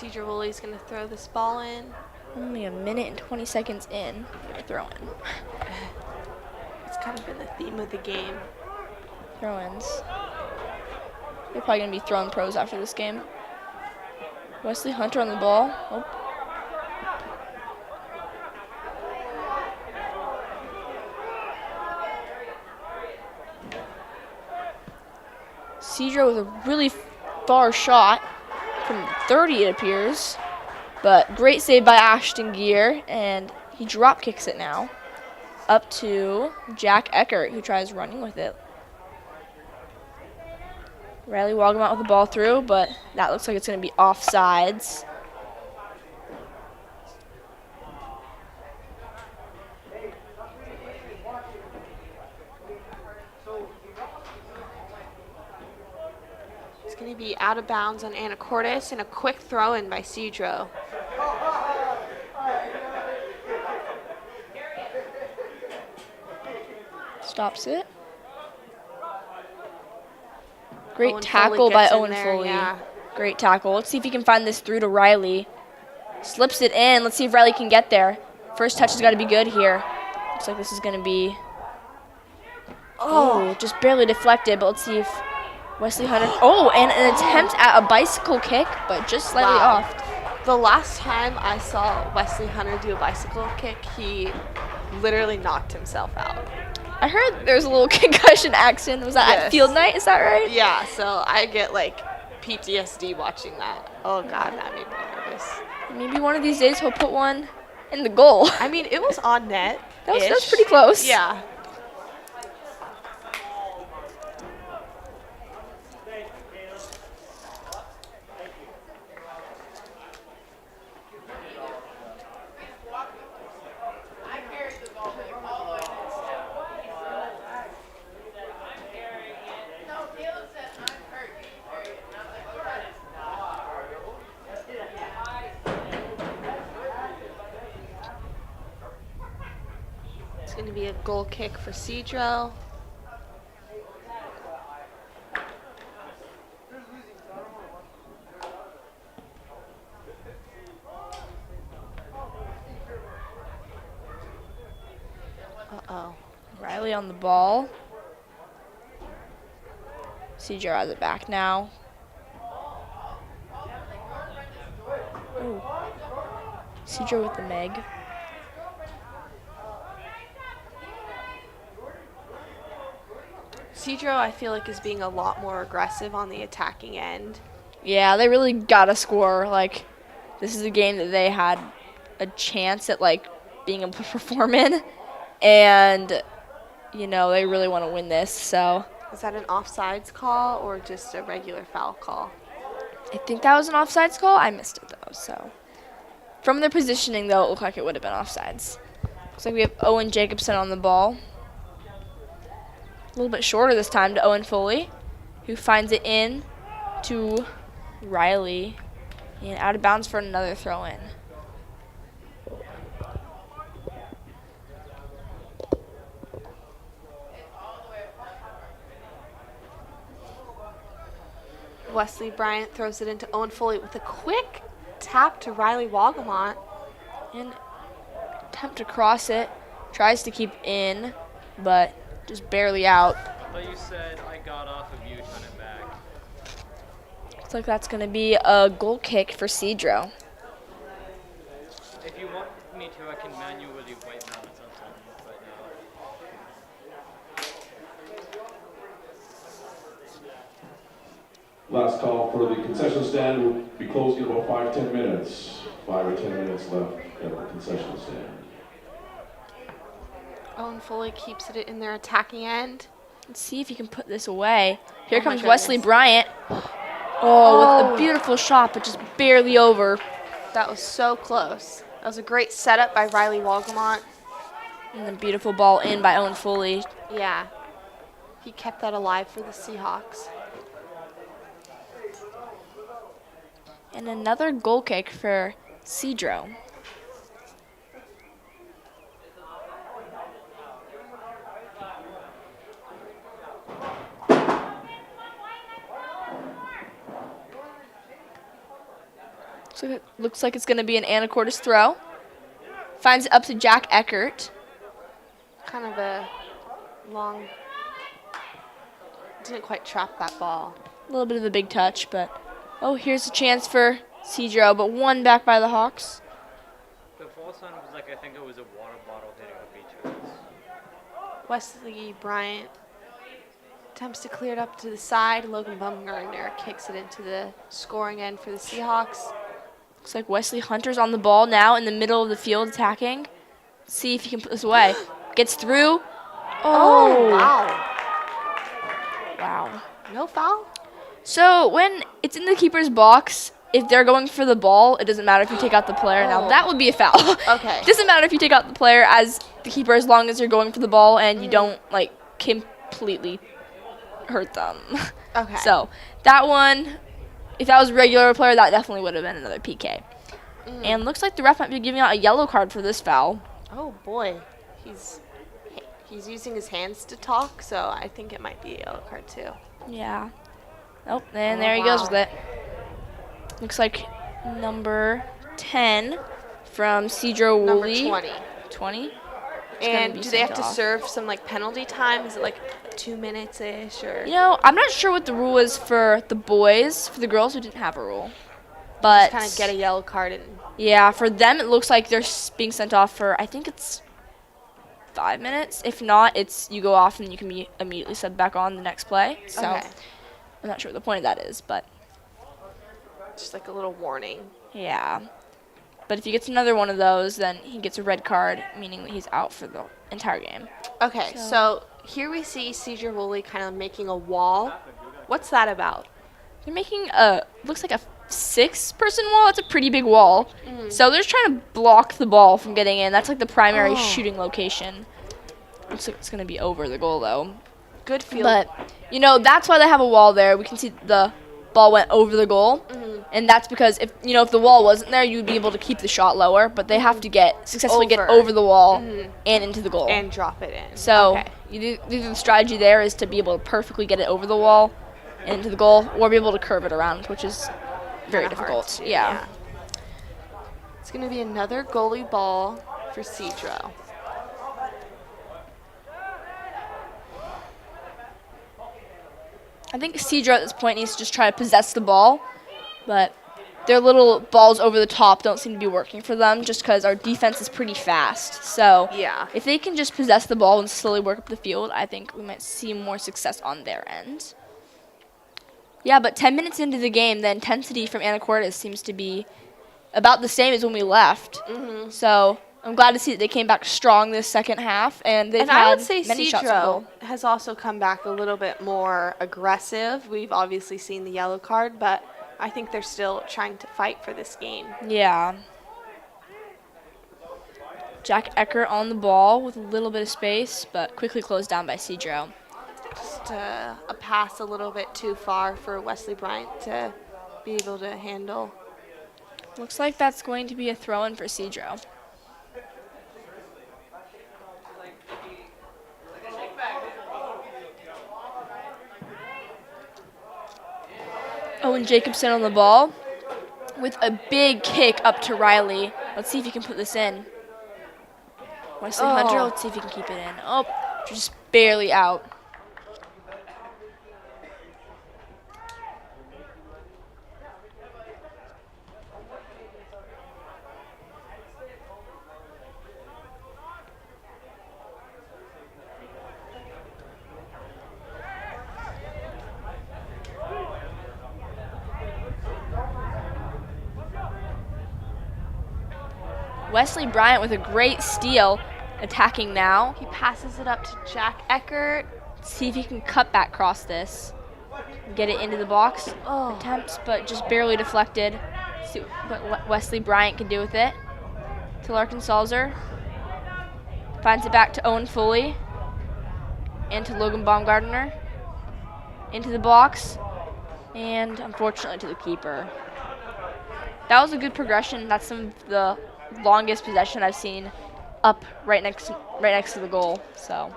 Sedro-Woolley's going to throw this ball in. Only a minute and 20 seconds in. They're throwing. It's kind of been the theme of the game. Throw-ins. They're probably going to be throwing pros after this game. Wesley Hunter on the ball. Oh. Sedro with a really far shot from 30, it appears. But great save by Ashton Gear, and he drop kicks it now. Up to Jack Eckert, who tries running with it. Riley Walgamont with the ball through, but that looks like it's going to be offsides. It's going to be out of bounds on Anacortes and a quick throw in by Sedro. Stops it. Great Owen tackle Foley by gets in Owen there, Foley. yeah. Great tackle. Let's see if he can find this through to Riley. Slips it in. Let's see if Riley can get there. First touch has got to be good here. Looks like this is going to be... Oh, just barely deflected, but let's see if Wesley Hunter... Oh, and an attempt at a bicycle kick, but just slightly off. The last time I saw Wesley Hunter do a bicycle kick, he literally knocked himself out. I heard there's a little concussion accident. Was that at field night? Is that right? Yeah, so I get like PTSD watching that. Oh God, that made me nervous. Maybe one of these days he'll put one in the goal. I mean, it was on net. That was pretty close. Yeah. It's going to be a goal kick for Sedro. Uh-oh. Riley on the ball. Sedro has it back now. Ooh. Sedro with the Meg. Sedro, I feel like, is being a lot more aggressive on the attacking end. Yeah, they really got to score. Like, this is a game that they had a chance at, like, being able to perform in. And, you know, they really want to win this, so. Is that an offsides call or just a regular foul call? I think that was an offsides call. I missed it, though, so. From their positioning, though, it looked like it would have been offsides. Looks like we have Owen Jacobson on the ball. A little bit shorter this time to Owen Foley, who finds it in to Riley. And out of bounds for another throw-in. Wesley Bryant throws it into Owen Foley with a quick tap to Riley Walgamont. And attempt to cross it. Tries to keep in, but just barely out. But you said I got off of you, turn it back. Looks like that's going to be a goal kick for Sedro. If you want me to, I can manually wipe out something right now. Last call for the concession stand will be closed in about 5-10 minutes. 5 or 10 minutes left at the concession stand. Owen Foley keeps it in their attacking end. Let's see if he can put this away. Here Oh my comes Wesley goodness. Bryant. Oh, with a beautiful shot, but just barely over. That was so close. That was a great setup by Riley Walgamont. And the beautiful ball in by Owen Foley. Yeah. He kept that alive for the Seahawks. And another goal kick for Sedro. So it looks like it's going to be an Anacortes throw. Finds it up to Jack Eckert. Kind of a long. Didn't quite trap that ball. A little bit of a big touch, but here's a chance for Sedro, but one back by the Hawks. The false one was like, I think it was a water bottle hitting a beach. Wesley Bryant attempts to clear it up to the side. Logan Baumgartner kicks it into the scoring end for the Seahawks. Looks like Wesley Hunter's on the ball now in the middle of the field attacking. Let's see if he can put this away. Gets through. Oh, wow. Wow. No foul? So when it's in the keeper's box, if they're going for the ball, it doesn't matter if you take out the player. Now that would be a foul. Okay. It doesn't matter if you take out the player as the keeper as long as you're going for the ball and you don't like completely hurt them. Okay. So that one, if that was a regular player, that definitely would have been another PK. And looks like the ref might be giving out a yellow card for this foul. Oh boy, he's using his hands to talk, so I think it might be a yellow card too. Yeah. Oh, and there he goes with it. Looks like number 10 from Sedro-Woolley. Number 20. 20? And do they have to serve some like penalty time? Is it like 2 minutes-ish or? You know, I'm not sure what the rule is for the boys. For the girls, we didn't have a rule. But just kind of get a yellow card and. Yeah, for them it looks like they're being sent off for, I think it's 5 minutes. If not, it's you go off and you can be immediately subbed back on the next play. So Okay. I'm not sure what the point of that is, but just like a little warning. yeah. But if he gets another one of those, then he gets a red card, meaning that he's out for the entire game. Okay, so here we see Sedro-Woolley kind of making a wall. What's that about? They're making looks like a 6-person wall. It's a pretty big wall. So they're just trying to block the ball from getting in. That's like the primary shooting location. Looks like it's going to be over the goal, though. Good field. But, you know, that's why they have a wall there. We can see the ball went over the goal. And that's because, if the wall wasn't there, you'd be able to keep the shot lower. But they have to successfully get over the wall and into the goal. And drop it in. So the strategy there is to be able to perfectly get it over the wall and into the goal, or be able to curve it around, which is very difficult. Yeah. It's going to be another goalie ball for Sedro. I think Sedro at this point needs to just try to possess the ball, but their little balls over the top don't seem to be working for them just because our defense is pretty fast. So if they can just possess the ball and slowly work up the field, I think we might see more success on their end. Yeah, but 10 minutes into the game, the intensity from Anacortes seems to be about the same as when we left. So I'm glad to see that they came back strong this second half, and they've had I would say many shots on goal. Sedro has also come back a little bit more aggressive. We've obviously seen the yellow card, but I think they're still trying to fight for this game. Yeah. Jack Eckert on the ball with a little bit of space, but quickly closed down by Sedro. Just a pass a little bit too far for Wesley Bryant to be able to handle. Looks like that's going to be a throw-in for Sedro. Owen Jacobson on the ball with a big kick up to Riley. Let's see if he can put this in. Wesley Hunter, let's see if he can keep it in. Oh, just barely out. Wesley Bryant with a great steal, attacking now. He passes it up to Jack Eckert. See if he can cut back across this. Get it into the box. Attempts, but just barely deflected. See what Wesley Bryant can do with it. To Larkin Salzer. Finds it back to Owen Foley. And to Logan Baumgartner. Into the box. And unfortunately to the keeper. That was a good progression. That's some of the longest possession I've seen up right next to the goal. So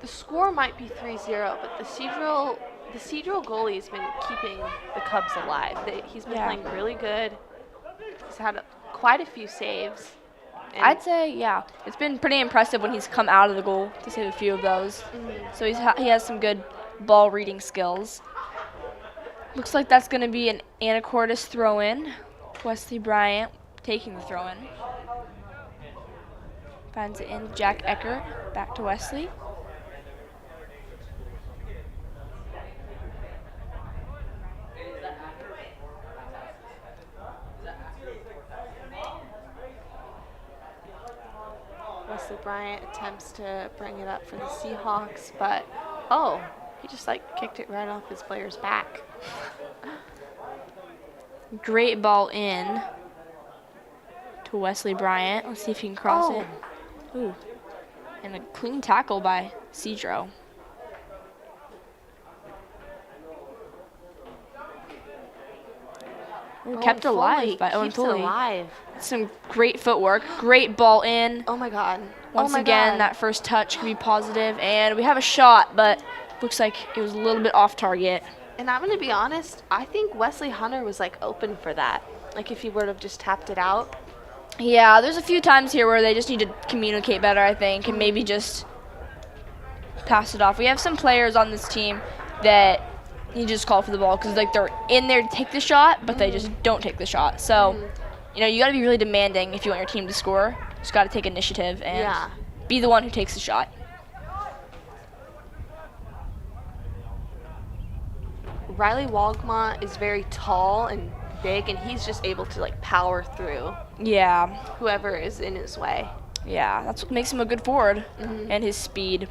the score might be 3-0, but the Sedro goalie has been keeping the Cubs alive. He's been playing really good. He's had quite a few saves. And I'd say, yeah, it's been pretty impressive when he's come out of the goal to save a few of those. So he has some good ball reading skills. Looks like that's going to be an Anacortes throw-in. Wesley Bryant taking the throw-in. Finds it in Jack Eckert. Back to Wesley. Wesley Bryant attempts to bring it up for the Seahawks, but he just kicked it right off his player's back. Great ball in to Wesley Bryant. Let's see if he can cross it. Ooh. And a clean tackle by Sedro. Kept alive by Owen Foley. Alive. Some great footwork. Great ball in. Oh my God. Once again, that first touch could be positive, and we have a shot, but looks like it was a little bit off target. And I'm gonna be honest, I think Wesley Hunter was open for that. If he would have just tapped it out. Yeah, there's a few times here where they just need to communicate better, I think, and maybe just pass it off. We have some players on this team that you just call for the ball because they're in there to take the shot, but they just don't take the shot. So, you got to be really demanding if you want your team to score. You just got to take initiative and be the one who takes the shot. Riley Walgmont is very tall and big, and he's just able to power through. Yeah. Whoever is in his way. Yeah, that's what makes him a good forward, and his speed.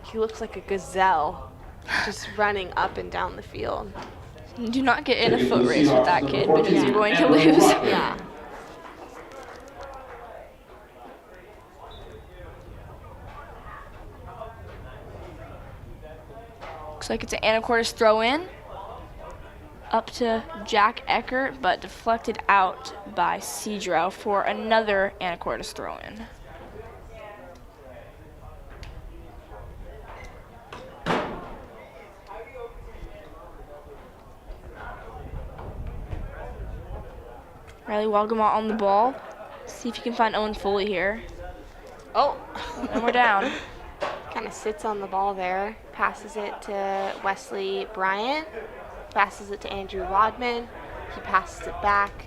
He looks like a gazelle, just running up and down the field. Do not get in a foot race with that kid because you're going to lose. Yeah. Looks like it's an Anacortes throw-in. Up to Jack Eckert, but deflected out by Sedro for another Anacortes throw-in. Riley Walgamont on the ball. See if you can find Owen Foley here. Oh. And we're down. Kind of sits on the ball there. Passes it to Wesley Bryant. Passes it to Andrew Rodman. He passes it back.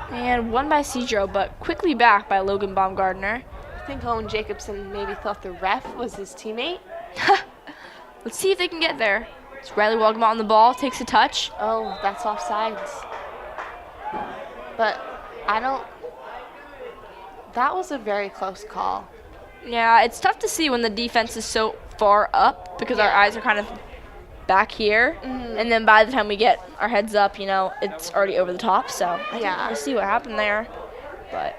And won by Sedro, but quickly back by Logan Baumgardner. I think Owen Jacobson maybe thought the ref was his teammate. Let's see if they can get there. It's Riley Walgamont on the ball, takes a touch. Oh, that's offsides. But that was a very close call. Yeah, it's tough to see when the defense is so far up because our eyes are kind of back here. And then by the time we get our heads up, it's already over the top. So we'll see what happened there. But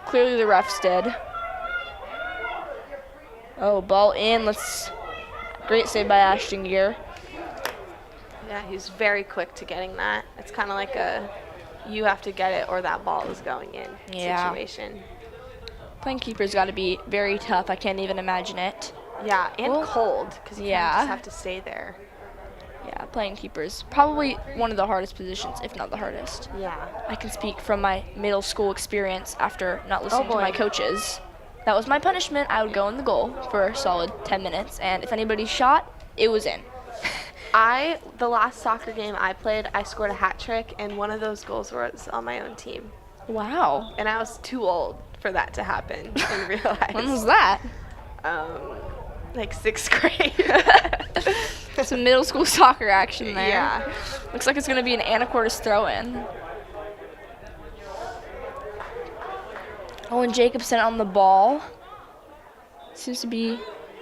clearly the refs did. Oh, ball in. Great save by Ashton Gear. Yeah, he's very quick to getting that. It's kind of like you have to get it or that ball is going in situation. Playing keeper's got to be very tough. I can't even imagine it. Yeah, and cold because you just have to stay there. Yeah, playing keeper's probably one of the hardest positions, if not the hardest. Yeah. I can speak from my middle school experience after not listening to my coaches. That was my punishment. I would go in the goal for a solid 10 minutes, and if anybody shot, it was in. The last soccer game I played, I scored a hat trick, and one of those goals was on my own team. Wow. And I was too old for that to happen in real life. When was that? 6th grade. Some middle school soccer action there. Yeah. Looks like it's going to be an Anacortes throw-in. Owen Jacobson on the ball. Seems to be,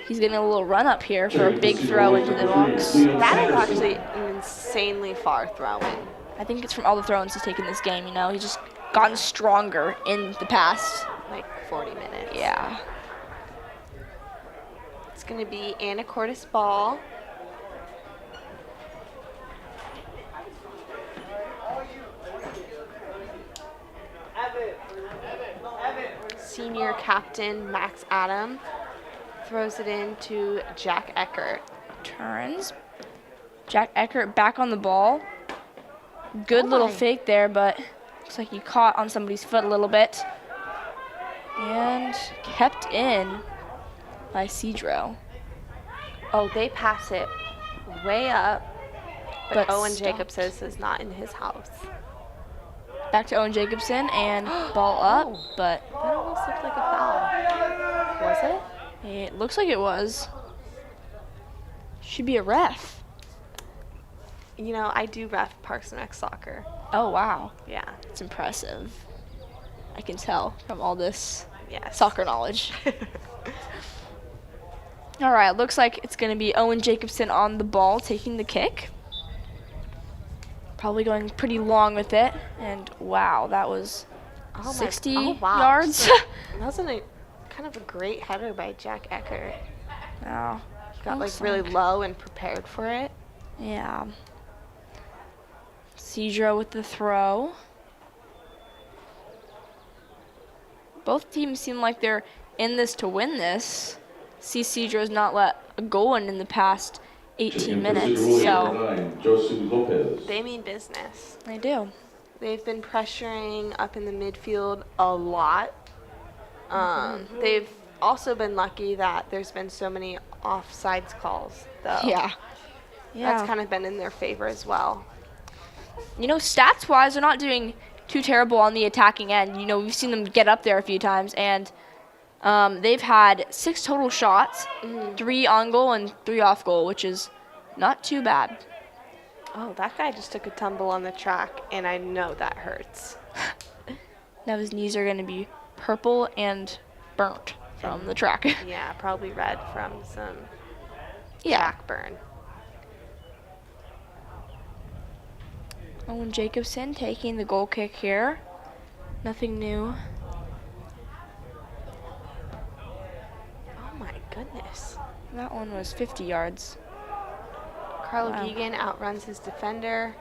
he's getting a little run up here for a big throw into the box. That is actually an insanely far throw-in. I think it's from all the throw-ins he's taken this game, He's just gotten stronger in the past 40 minutes. Yeah. It's going to be Anacortes ball. Senior captain Max Adam throws it in to Jack Eckert. Turns. Jack Eckert back on the ball. Good little my. fake there, but looks like he caught on somebody's foot a little bit. And kept in by Sedro. Oh, they pass it way up. But Owen stopped. Jacobson is not in his house. Back to Owen Jacobson and ball up, but That almost looked like a foul. Was it? it looks like it was. Should be a ref. You know, I do ref Parks and Rec soccer. Oh, wow. Yeah. It's impressive. I can tell from all this Yes. soccer knowledge. All right, looks like it's going to be Owen Jacobson on the ball taking the kick. Probably going pretty long with it. And wow, that was 60 yards. So, wasn't it kind of a great header by Jack Eckert? Wow. He got like really low and prepared for it. Yeah. Sedro with the throw. Both teams seem like they're in this to win this. See, Sedro's not let a goal in the past 18 minutes, so They mean business. they do. They've been pressuring up in the midfield a lot. They've also been lucky that there's been so many offsides calls, though. Yeah. That's kind of been in their favor as well. You know, stats-wise, they're not doing too terrible on the attacking end. You know, we've seen them get up there a few times, and they've had 6 total shots, 3 on goal and 3 off goal, which is not too bad. Oh, that guy just took a tumble on the track, and I know that hurts. Now his knees are going to be purple and burnt from the track. Yeah, probably red from some Yeah. track burn. Owen Jacobson taking the goal kick here. Nothing new. Oh my goodness. That one was 50 yards. Carlo Wow. Geegan outruns his defender,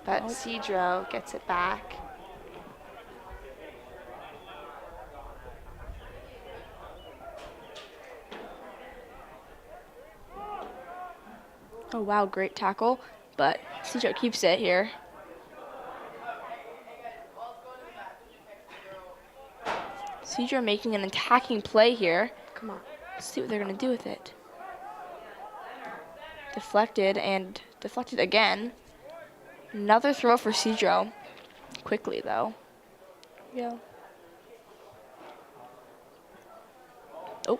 but Sedro gets it back. Oh wow, great tackle, but Sedro keeps it here. Sedro making an attacking play here. Come on. Let's see what they're going to do with it. Deflected and deflected again. Another throw for Sedro. Quickly, though. Yeah. Oh.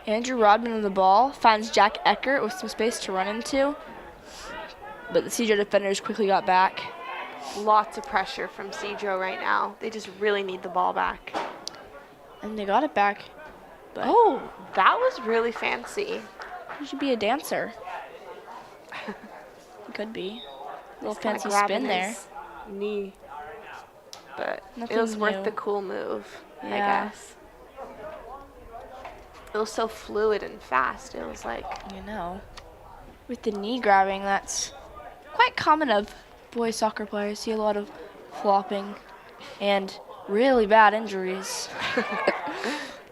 Andrew Rodman on the ball, finds Jack Eckert with some space to run into, but the Sedro defenders quickly got back. Lots of pressure from Sedro right now. They just really need the ball back. And they got it back. But Oh, that was really fancy. he should be a dancer. He could be. Little Just kinda fancy grabbing spin there. his knee. But Nothing it was worth new. the cool move, I Yeah. guess. It was so fluid and fast. It was like, You know, with the knee grabbing, that's quite common of boys soccer players. See a lot of flopping and really bad injuries.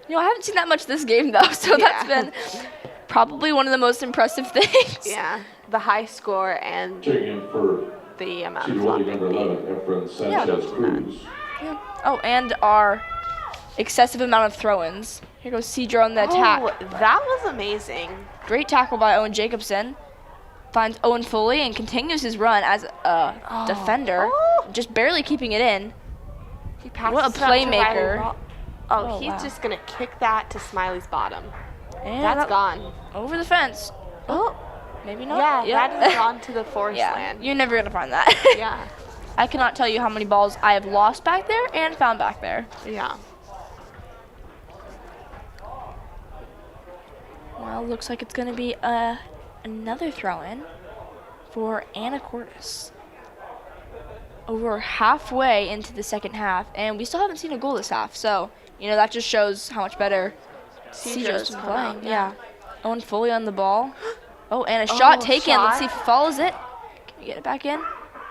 You know, I haven't seen that much this game though, so that's Yeah. been probably one of the most impressive things. yeah, the high score and Checking in for the amount of Sedro-Woolley, flopping. number 11, Efren Sanchez Cruz. Yeah. Oh, and our excessive amount of throw-ins. Here goes Sedro on the attack. Oh, that was amazing. Great tackle by Owen Jacobson. Finds Owen Foley and continues his run as a defender, just barely keeping it in. He passes What a it up to Riley playmaker. Ro- Oh, he's wow. just going to kick that to Smiley's bottom. And That's that- gone. Over the fence. Oh, Maybe not. yeah, that is gone to the forest Yeah, land. you're never going to find that. Yeah, I cannot tell you how many balls I have lost back there and found back there. yeah. Well, looks like it's going to be another throw-in for Anacortes. Over halfway into the second half, and we still haven't seen a goal this half, so, you know, that just shows how much better Sedro's come playing, out, yeah. Owen fully on the ball. Oh, and a shot taken. Let's see if he follows it. Can we get it back in?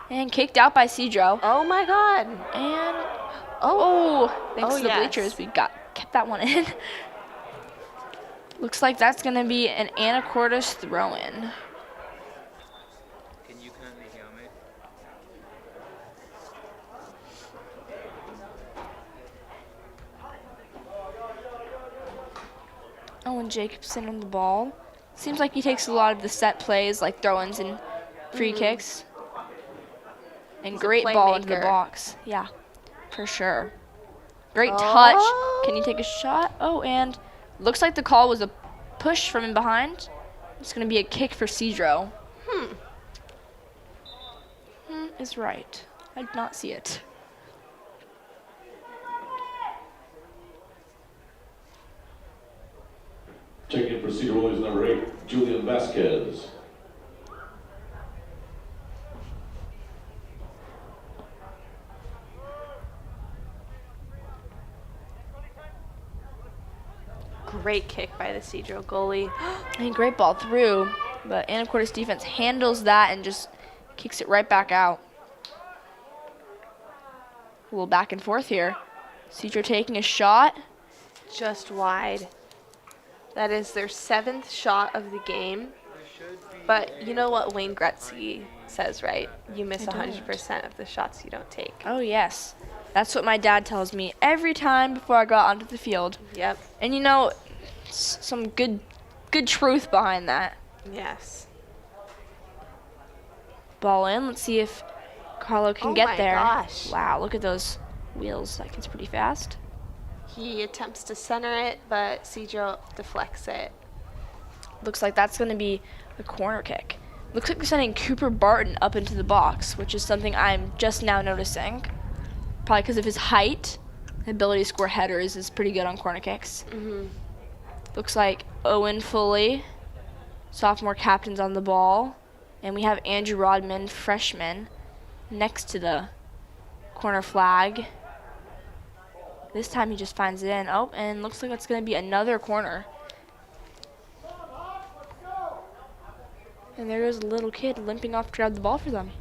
And kicked out by Sedro. Oh my God. And thanks to the bleachers, we kept that one in. Looks like that's gonna be an Anacortes throw-in. Can you kindly hear me? Owen Jacobson on the ball. Seems like he takes a lot of the set plays, like throw-ins and free kicks. And great ball into the box. Yeah, for sure. Great touch. Can you take a shot? Oh, and looks like the call was a push from in behind. It's going to be a kick for Sedro. Is right. I did not see it. Check in for Sedro-Woolley's number 8, Julian Vasquez. Great kick by the Sedro goalie. And great ball through, but Anacortes defense handles that and just kicks it right back out. A little back and forth here. Sedro taking a shot. Just wide. That is their 7th shot of the game. But you know what Wayne Gretzky says, right? You miss 100% of the shots you don't take. Oh, yes. That's what my dad tells me every time before I go out onto the field. Yep. And you know, some good truth behind that. Yes. Ball in. Let's see if Carlo can get there. Oh my gosh. Wow, look at those wheels. That gets pretty fast. He attempts to center it, but Sedro deflects it. Looks like that's going to be a corner kick. Looks like they're sending Cooper Barton up into the box, which is something I'm just now noticing. Probably because of his height. The ability to score headers is pretty good on corner kicks. Looks like Owen Foley, sophomore captain's on the ball. And we have Andrew Rodman, freshman, next to the corner flag. This time he just finds it in. Oh, and looks like it's going to be another corner. And there goes a little kid limping off to grab the ball for them.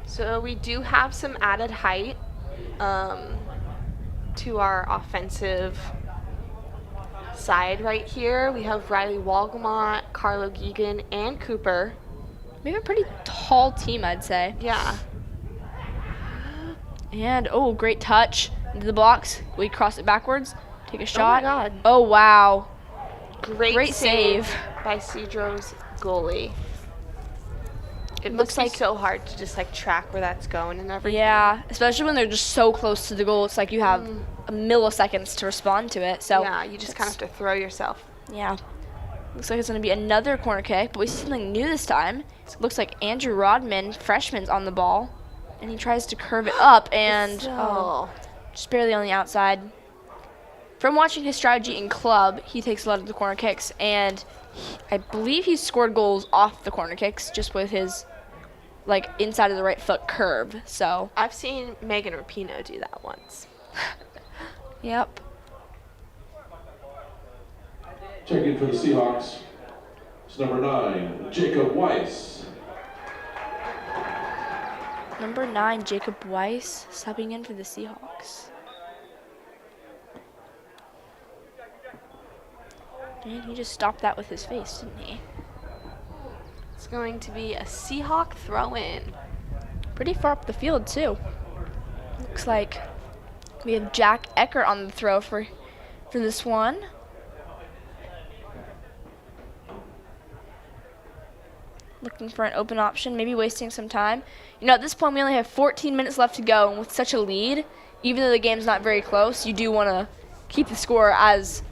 So we do have some added height to our offensive side right here. We have Riley Walgamont, Carlo Geegan, and Cooper. We have a pretty tall team, I'd say. Yeah. And, oh, great touch into the box. We cross it backwards. Take a shot. Oh, my God. Oh, wow. Great save by Sedro's goalie. It looks like so hard to just like track where that's going and everything. Yeah, especially when they're just so close to the goal. It's like you have a milliseconds to respond to it. So yeah, you just kind of have to throw yourself. Yeah. Looks like it's going to be another corner kick, but we see something new this time. It looks like Andrew Rodman, freshman's on the ball, and he tries to curve it up and just barely on the outside. From watching his strategy in club, he takes a lot of the corner kicks, and I believe he's scored goals off the corner kicks just with his like inside of the right foot curve. So I've seen Megan Rapinoe do that once. Yep. Check in for the Seahawks. It's number 9, Jacob Weiss. Number 9, Jacob Weiss, subbing in for the Seahawks. And he just stopped that with his face, didn't he? It's going to be a Seahawk throw-in. Pretty far up the field, too. Looks like we have Jack Eckert on the throw for this one. Looking for an open option, maybe wasting some time. You know, at this point, we only have 14 minutes left to go, and with such a lead, even though the game's not very close, you do want to keep the score as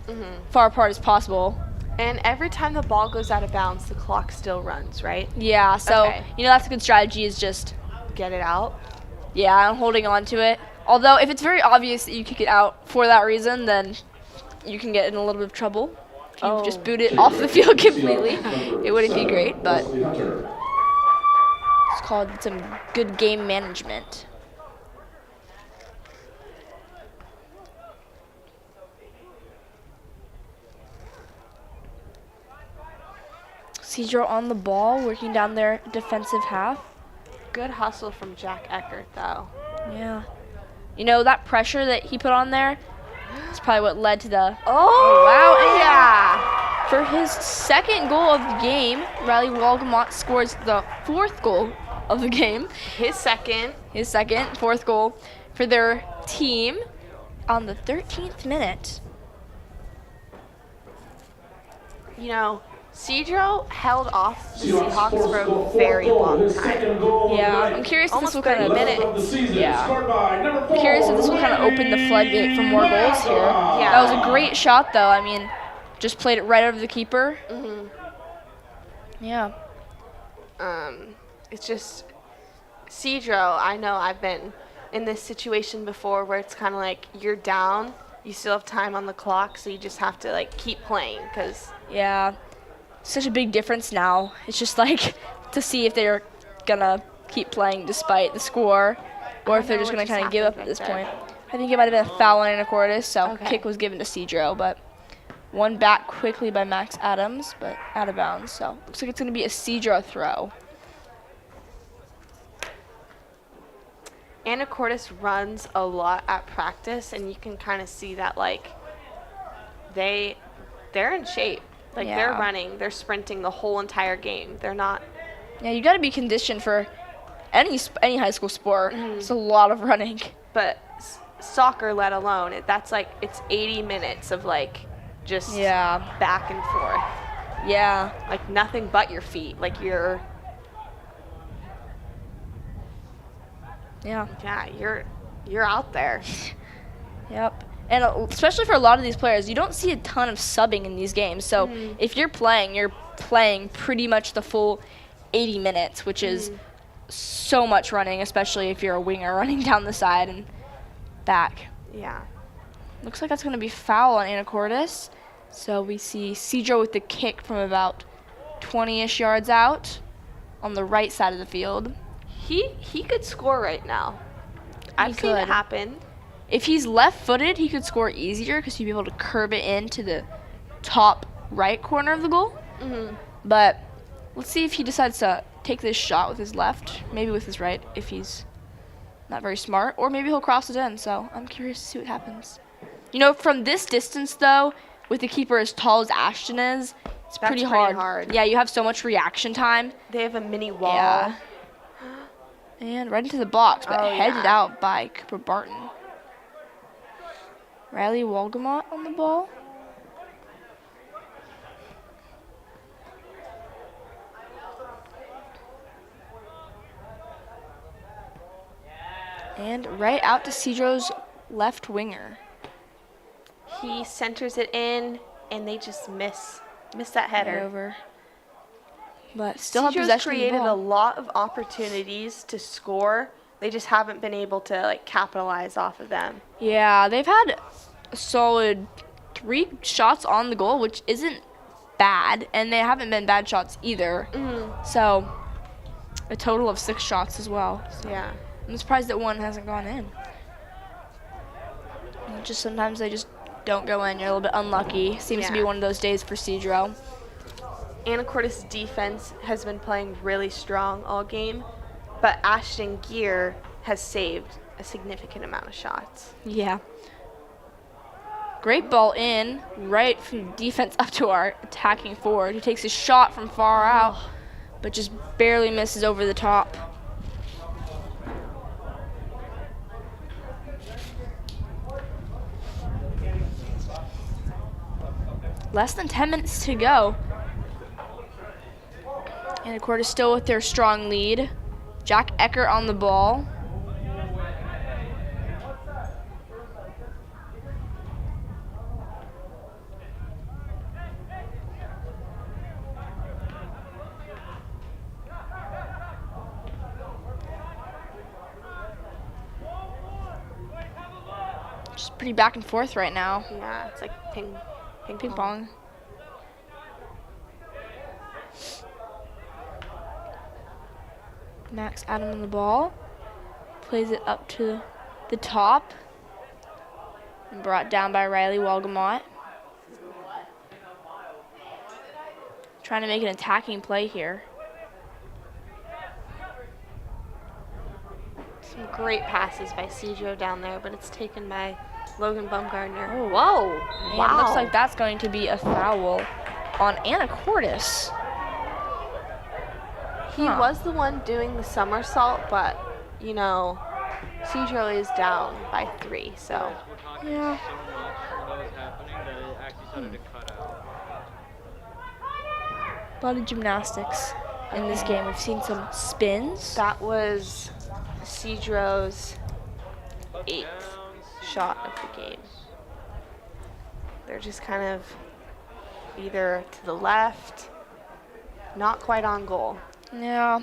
far apart as possible. And every time the ball goes out of bounds, the clock still runs, right? Yeah, so, you know, that's a good strategy, is just get it out. Yeah, I'm holding on to it. Although, if it's very obvious that you kick it out for that reason, then you can get in a little bit of trouble. If you just boot it off the field completely, it wouldn't be great, but It's called some good game management. Sedro on the ball, working down their defensive half. Good hustle from Jack Eckert, though. Yeah. You know, that pressure that he put on there is probably what led to the... Oh, wow. yeah. For his second goal of the game, Riley Walgamont scores the 4th goal of the game. His second, 4th goal for their team on the 13th minute. You know, Sedro held off the Seahawks for a very long time. Yeah, I'm curious if this will kind of minutes. I'm curious if this will kind of open the floodgate for more goals here. Yeah. That was a great shot, though. I mean, just played it right over the keeper. Yeah. It's just Sedro. I know I've been in this situation before where it's kind of like you're down, you still have time on the clock, so you just have to like keep playing because. Yeah. Such a big difference now. It's just like to see if they're gonna keep playing despite the score, or if they're just gonna kind of give up at this point. I think it might have been a foul on Anacortes, so kick was given to Sedro, but one back quickly by Max Adams, but out of bounds. So looks like it's gonna be a Sedro throw. Anacortes runs a lot at practice, and you can kind of see that like they're in shape. Like they're running, they're sprinting the whole entire game. They're not. Yeah, you got to be conditioned for any high school sport. It's a lot of running. But soccer, let alone that's like it's 80 minutes of like just back and forth. Yeah. Like nothing but your feet. Like you're. Yeah. Yeah, you're out there. Yep. And especially for a lot of these players, you don't see a ton of subbing in these games. So if you're playing pretty much the full 80 minutes, which is so much running, especially if you're a winger running down the side and back. Yeah. Looks like that's going to be foul on Anacortes. So we see Sedro with the kick from about 20-ish yards out on the right side of the field. He could score right now. I've seen it happen. If he's left-footed, he could score easier because he'd be able to curve it into the top right corner of the goal. But let's see if he decides to take this shot with his left, maybe with his right if he's not very smart, or maybe he'll cross it in. So I'm curious to see what happens. You know, from this distance, though, with the keeper as tall as Ashton is, it's pretty hard. Yeah, you have so much reaction time. They have a mini wall. Yeah. And right into the box, but headed out by Cooper Barton. Riley Walgamont on the ball. And right out to Sedro's left winger. He centers it in, and they just miss that header. Over. But still have possession of the created ball. a lot of opportunities to score. They just haven't been able to like capitalize off of them. Yeah, they've had a solid 3 shots on the goal, which isn't bad, and they haven't been bad shots either. So a total of 6 shots as well. So yeah. I'm surprised that one hasn't gone in. And just sometimes they just don't go in. You're a little bit unlucky. Seems to be one of those days for Sedro. Anacortes' defense has been playing really strong all game, but Ashton Gear has saved a significant amount of shots. Yeah. Great ball in, right from defense up to our attacking forward. He takes a shot from far out, but just barely misses over the top. Less than 10 minutes to go. And Anacortes still with their strong lead. Jack Eckert on the ball. Just pretty back and forth right now. Yeah, it's like ping pong. Max Adam on the ball. Plays it up to the top. And brought down by Riley Walgamot. Trying to make an attacking play here. Some great passes by Sedro down there, but it's taken by Logan Bumgardner. Oh. Whoa! And Wow. looks like that's going to be a foul on Anacortes. He was the one doing the somersault, but, you know, Sedro is down by 3, so. We're talking Yeah. so much when that was happening that it actually started to cut out. A lot of gymnastics in this game. We've seen some spins. That was Sedro's 8th shot of the game. They're just kind of either to the left, not quite on goal. Yeah.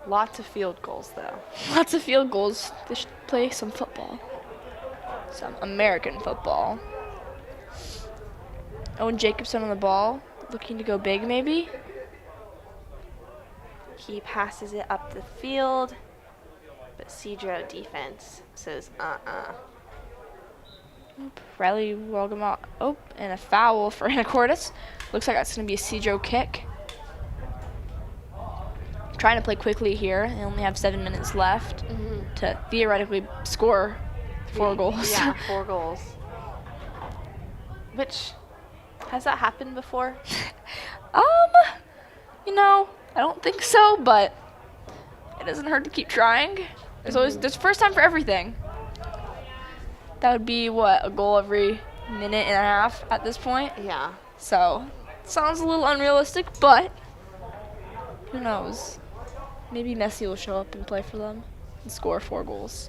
Lots of field goals, though. Lots of field goals. They should play some football. Some American football. Owen Jacobson on the ball. Looking to go big, maybe. He passes it up the field, but Sedro defense says, Riley Walgamot. Oh, and a foul for Anacortes. Looks like that's going to be a Sedro kick. Trying to play quickly here. They only have 7 minutes left to theoretically score 4 goals. Yeah, 4 goals. Which, has that happened before? You know, I don't think so, but it doesn't hurt to keep trying. There's a first time for everything. That would be, what, a goal every minute and a half at this point? Yeah. So, sounds a little unrealistic, but who knows? Maybe Messi will show up and play for them and score 4 goals.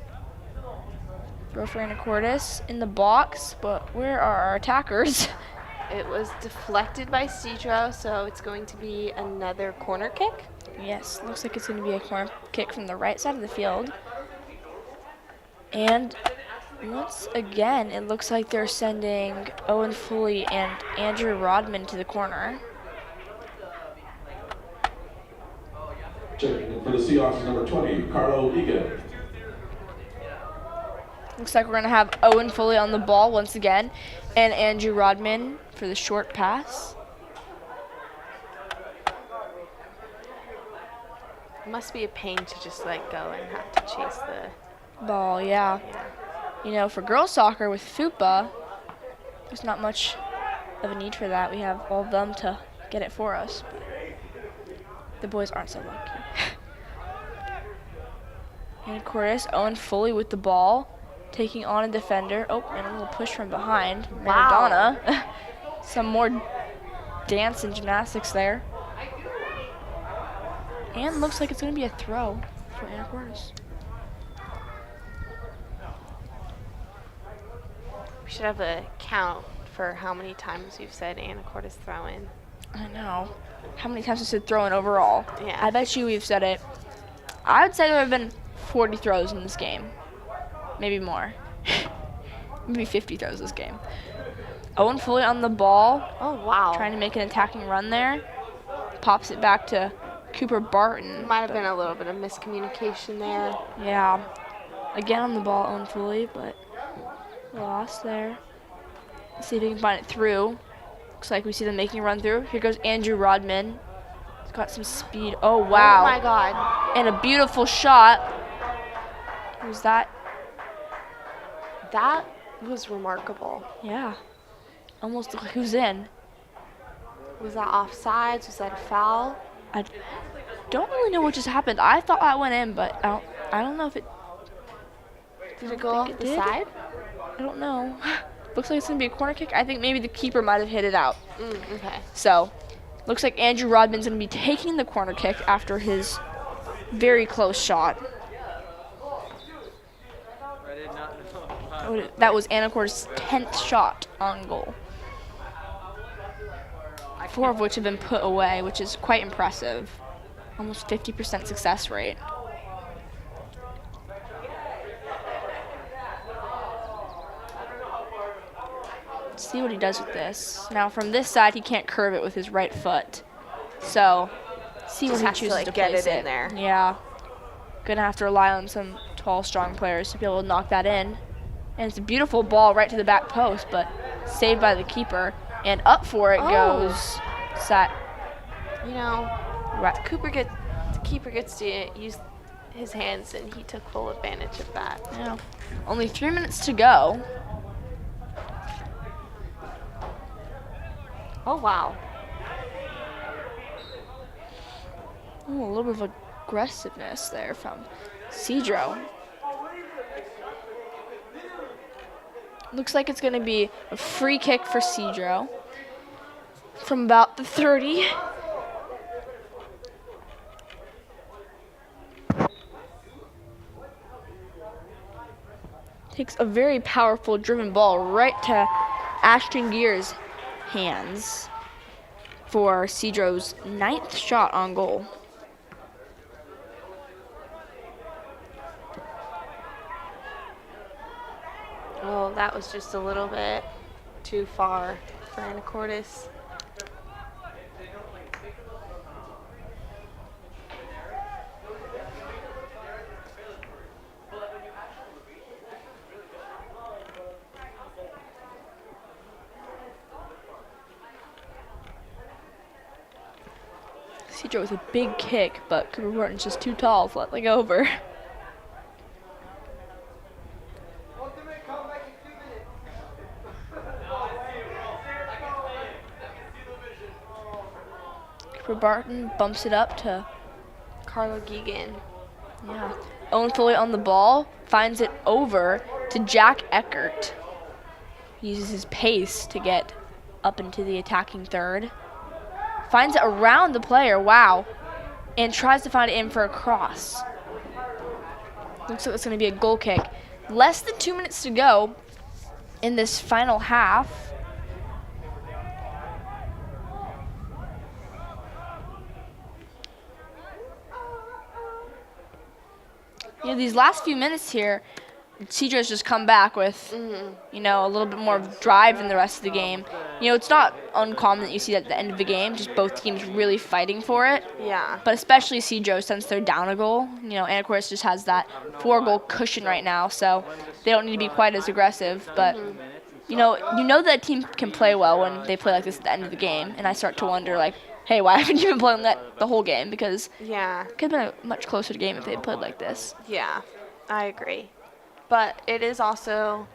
Throw for Anacortes in the box, but where are our attackers? It was deflected by Sedro, so it's going to be another corner kick. Yes, looks like it's going to be a corner kick from the right side of the field. And once again, it looks like they're sending Owen Foley and Andrew Rodman to the corner. Checking in for the Seahawks is number 20, Carlo Egan. Looks like we're going to have Owen Foley on the ball once again, and Andrew Rodman for the short pass. It must be a pain to just let go and have to chase the Ball, yeah. You know, for girls soccer with FUPA, there's not much of a need for that. We have all of them to get it for us. But the boys aren't so lucky. And of course, Owen Foley with the ball, taking on a defender. Oh, and a little push from behind. Wow. Maradona. Some more dance and gymnastics there. And looks like it's going to be a throw for Anacortes. We should have a count for how many times you've said Anacortes throw in. I know. How many times we said throw in overall? Yeah. I bet you we've said it. I would say there have been 40 throws in this game. Maybe more. Maybe 50 throws this game. Owen Foley on the ball. Oh, wow. Trying to make an attacking run there. Pops it back to Cooper Barton. Might have been a little bit of miscommunication there. Yeah. Again on the ball, Owen Foley, but lost there. Let's see if he can find it through. Looks like we see them making a run through. Here goes Andrew Rodman. He's got some speed. Oh, wow. Oh, my God. And a beautiful shot. Who's that? That was remarkable. Yeah. Almost looked like who's in. Was that offsides? Was that a foul? I don't really know what just happened. I thought that went in, but I don't know if it... Did it go off the side? I don't know. Looks like it's going to be a corner kick. I think maybe the keeper might have hit it out. Okay. So, looks like Andrew Rodman's going to be taking the corner kick after his very close shot. I did not know. That was Anacortes' 10th shot on goal. 4 of which have been put away, which is quite impressive. Almost 50% success rate. Let's see what he does with this. Now from this side, he can't curve it with his right foot. So, see Just where he has to, chooses like, to get place it in there. Yeah. Gonna have to rely on some tall, strong players to be able to knock that in. And it's a beautiful ball right to the back post, but saved by the keeper. And up for it goes. Set. You know, Right. the keeper gets to use his hands, and he took full advantage of that. Yeah. Only 3 minutes to go. Oh, wow. Ooh, a little bit of aggressiveness there from Sedro. Looks like it's going to be a free kick for Sedro from about the 30. Takes a very powerful driven ball right to Ashton Gear's hands for Sedro's 9th shot on goal. Oh, that was just a little bit too far for Anacortes. Sedro with a big kick, but Cooper Barton's just too tall to let it go over. Cooper Barton bumps it up to Carlo Geegan. Yeah. Owen Foley on the ball, finds it over to Jack Eckert. He uses his pace to get up into the attacking third. Finds it around the player, wow, and tries to find it in for a cross. Looks like it's going to be a goal kick. Less than 2 minutes to go in this final half. You know, these last few minutes here, Sedro's just come back with, you know, a little bit more of drive than the rest of the game. You know, it's not uncommon that you see that at the end of the game, just both teams really fighting for it. Yeah. But especially Sedro, since they're down a goal. You know, Anacortes just has that 4-goal cushion right now, so they don't need to be quite as aggressive. But, you know that team can play well when they play like this at the end of the game. And I start to wonder, like, hey, why haven't you been playing that the whole game? Because yeah, it could have been a much closer game if they had played like this. Yeah, I agree. But it is also,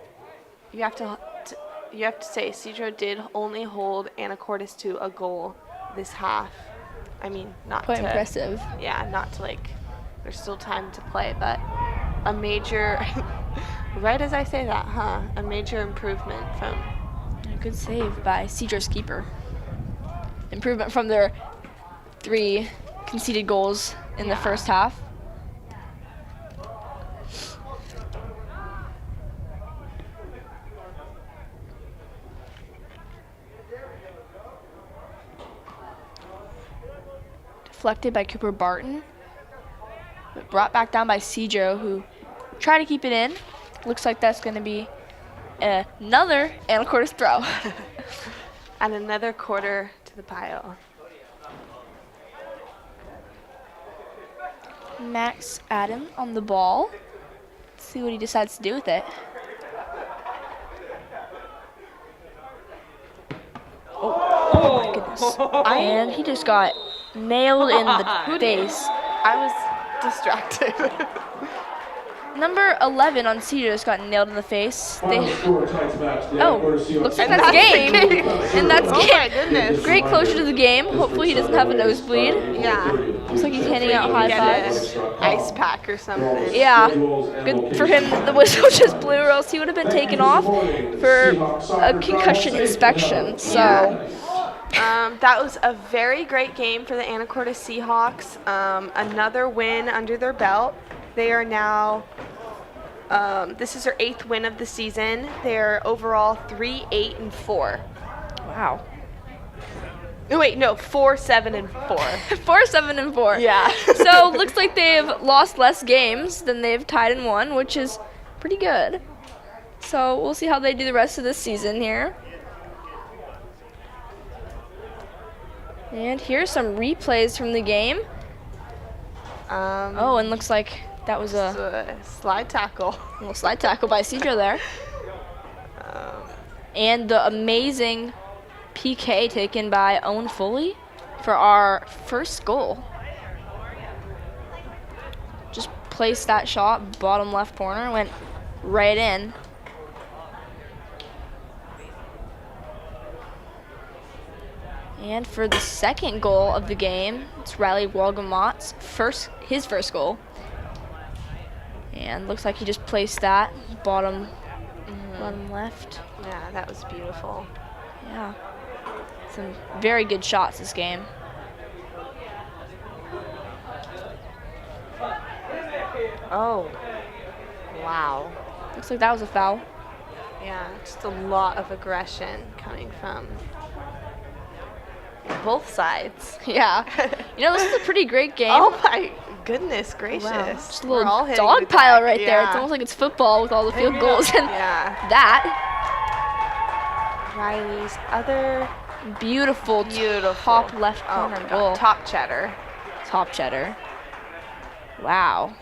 you have to say Sedro did only hold Anacortes to a goal this half. I mean, not Quite to, impressive. Yeah, not to like, there's still time to play, but a major, right as I say that, huh? A major improvement from. A good save by Sedro's keeper. Improvement from their 3 conceded goals in the first half. Deflected by Cooper Barton, but brought back down by Sedro, who tried to keep it in. Looks like that's going to be another Anacortes throw. And another quarter to the pile. Max Adam on the ball. Let's see what he decides to do with it. Oh my goodness. And he just got nailed in the face. I was distracted. Number 11 on Sedro just got nailed in the face. Looks like And that's that's game. the game. And that's Oh game. my goodness. Great closure to the game. Hopefully he doesn't have a nosebleed. Yeah. Looks like he's handing out high fives. Ice pack or something. Yeah, good for him. The whistle just blew, or else he would have been taken off for a concussion inspection. So, That was a very great game for the Anacortes Seahawks. Another win under their belt. They are now, this is their 8th win of the season. They're overall 3-8-4. wow. Oh, wait, no, 4-7-4. 4-7-4. Yeah. So looks like they've lost less games than they've tied and won, which is pretty good. So we'll see how they do the rest of this season here. And here's some replays from the game. And looks like That was a slide tackle. little slide tackle by Sedro there. And the amazing PK taken by Owen Foley for our first goal. Just placed that shot, bottom left corner, went right in. And for the second goal of the game, it's Riley Walgamot's his first goal. And looks like he just placed that bottom left. Yeah, that was beautiful. Yeah. Some very good shots this game. Oh, wow. Looks like that was a foul. Yeah, just a lot of aggression coming from both sides. Yeah. You know, this is a pretty great game. Oh my goodness gracious. Wow. Just a We're all little hitting dog the pile deck. right there. It's Yeah. almost like it's football with all the field goals and Yeah. that. Riley's other Beautiful top left oh corner my goal. God. Top cheddar. Top cheddar. Wow.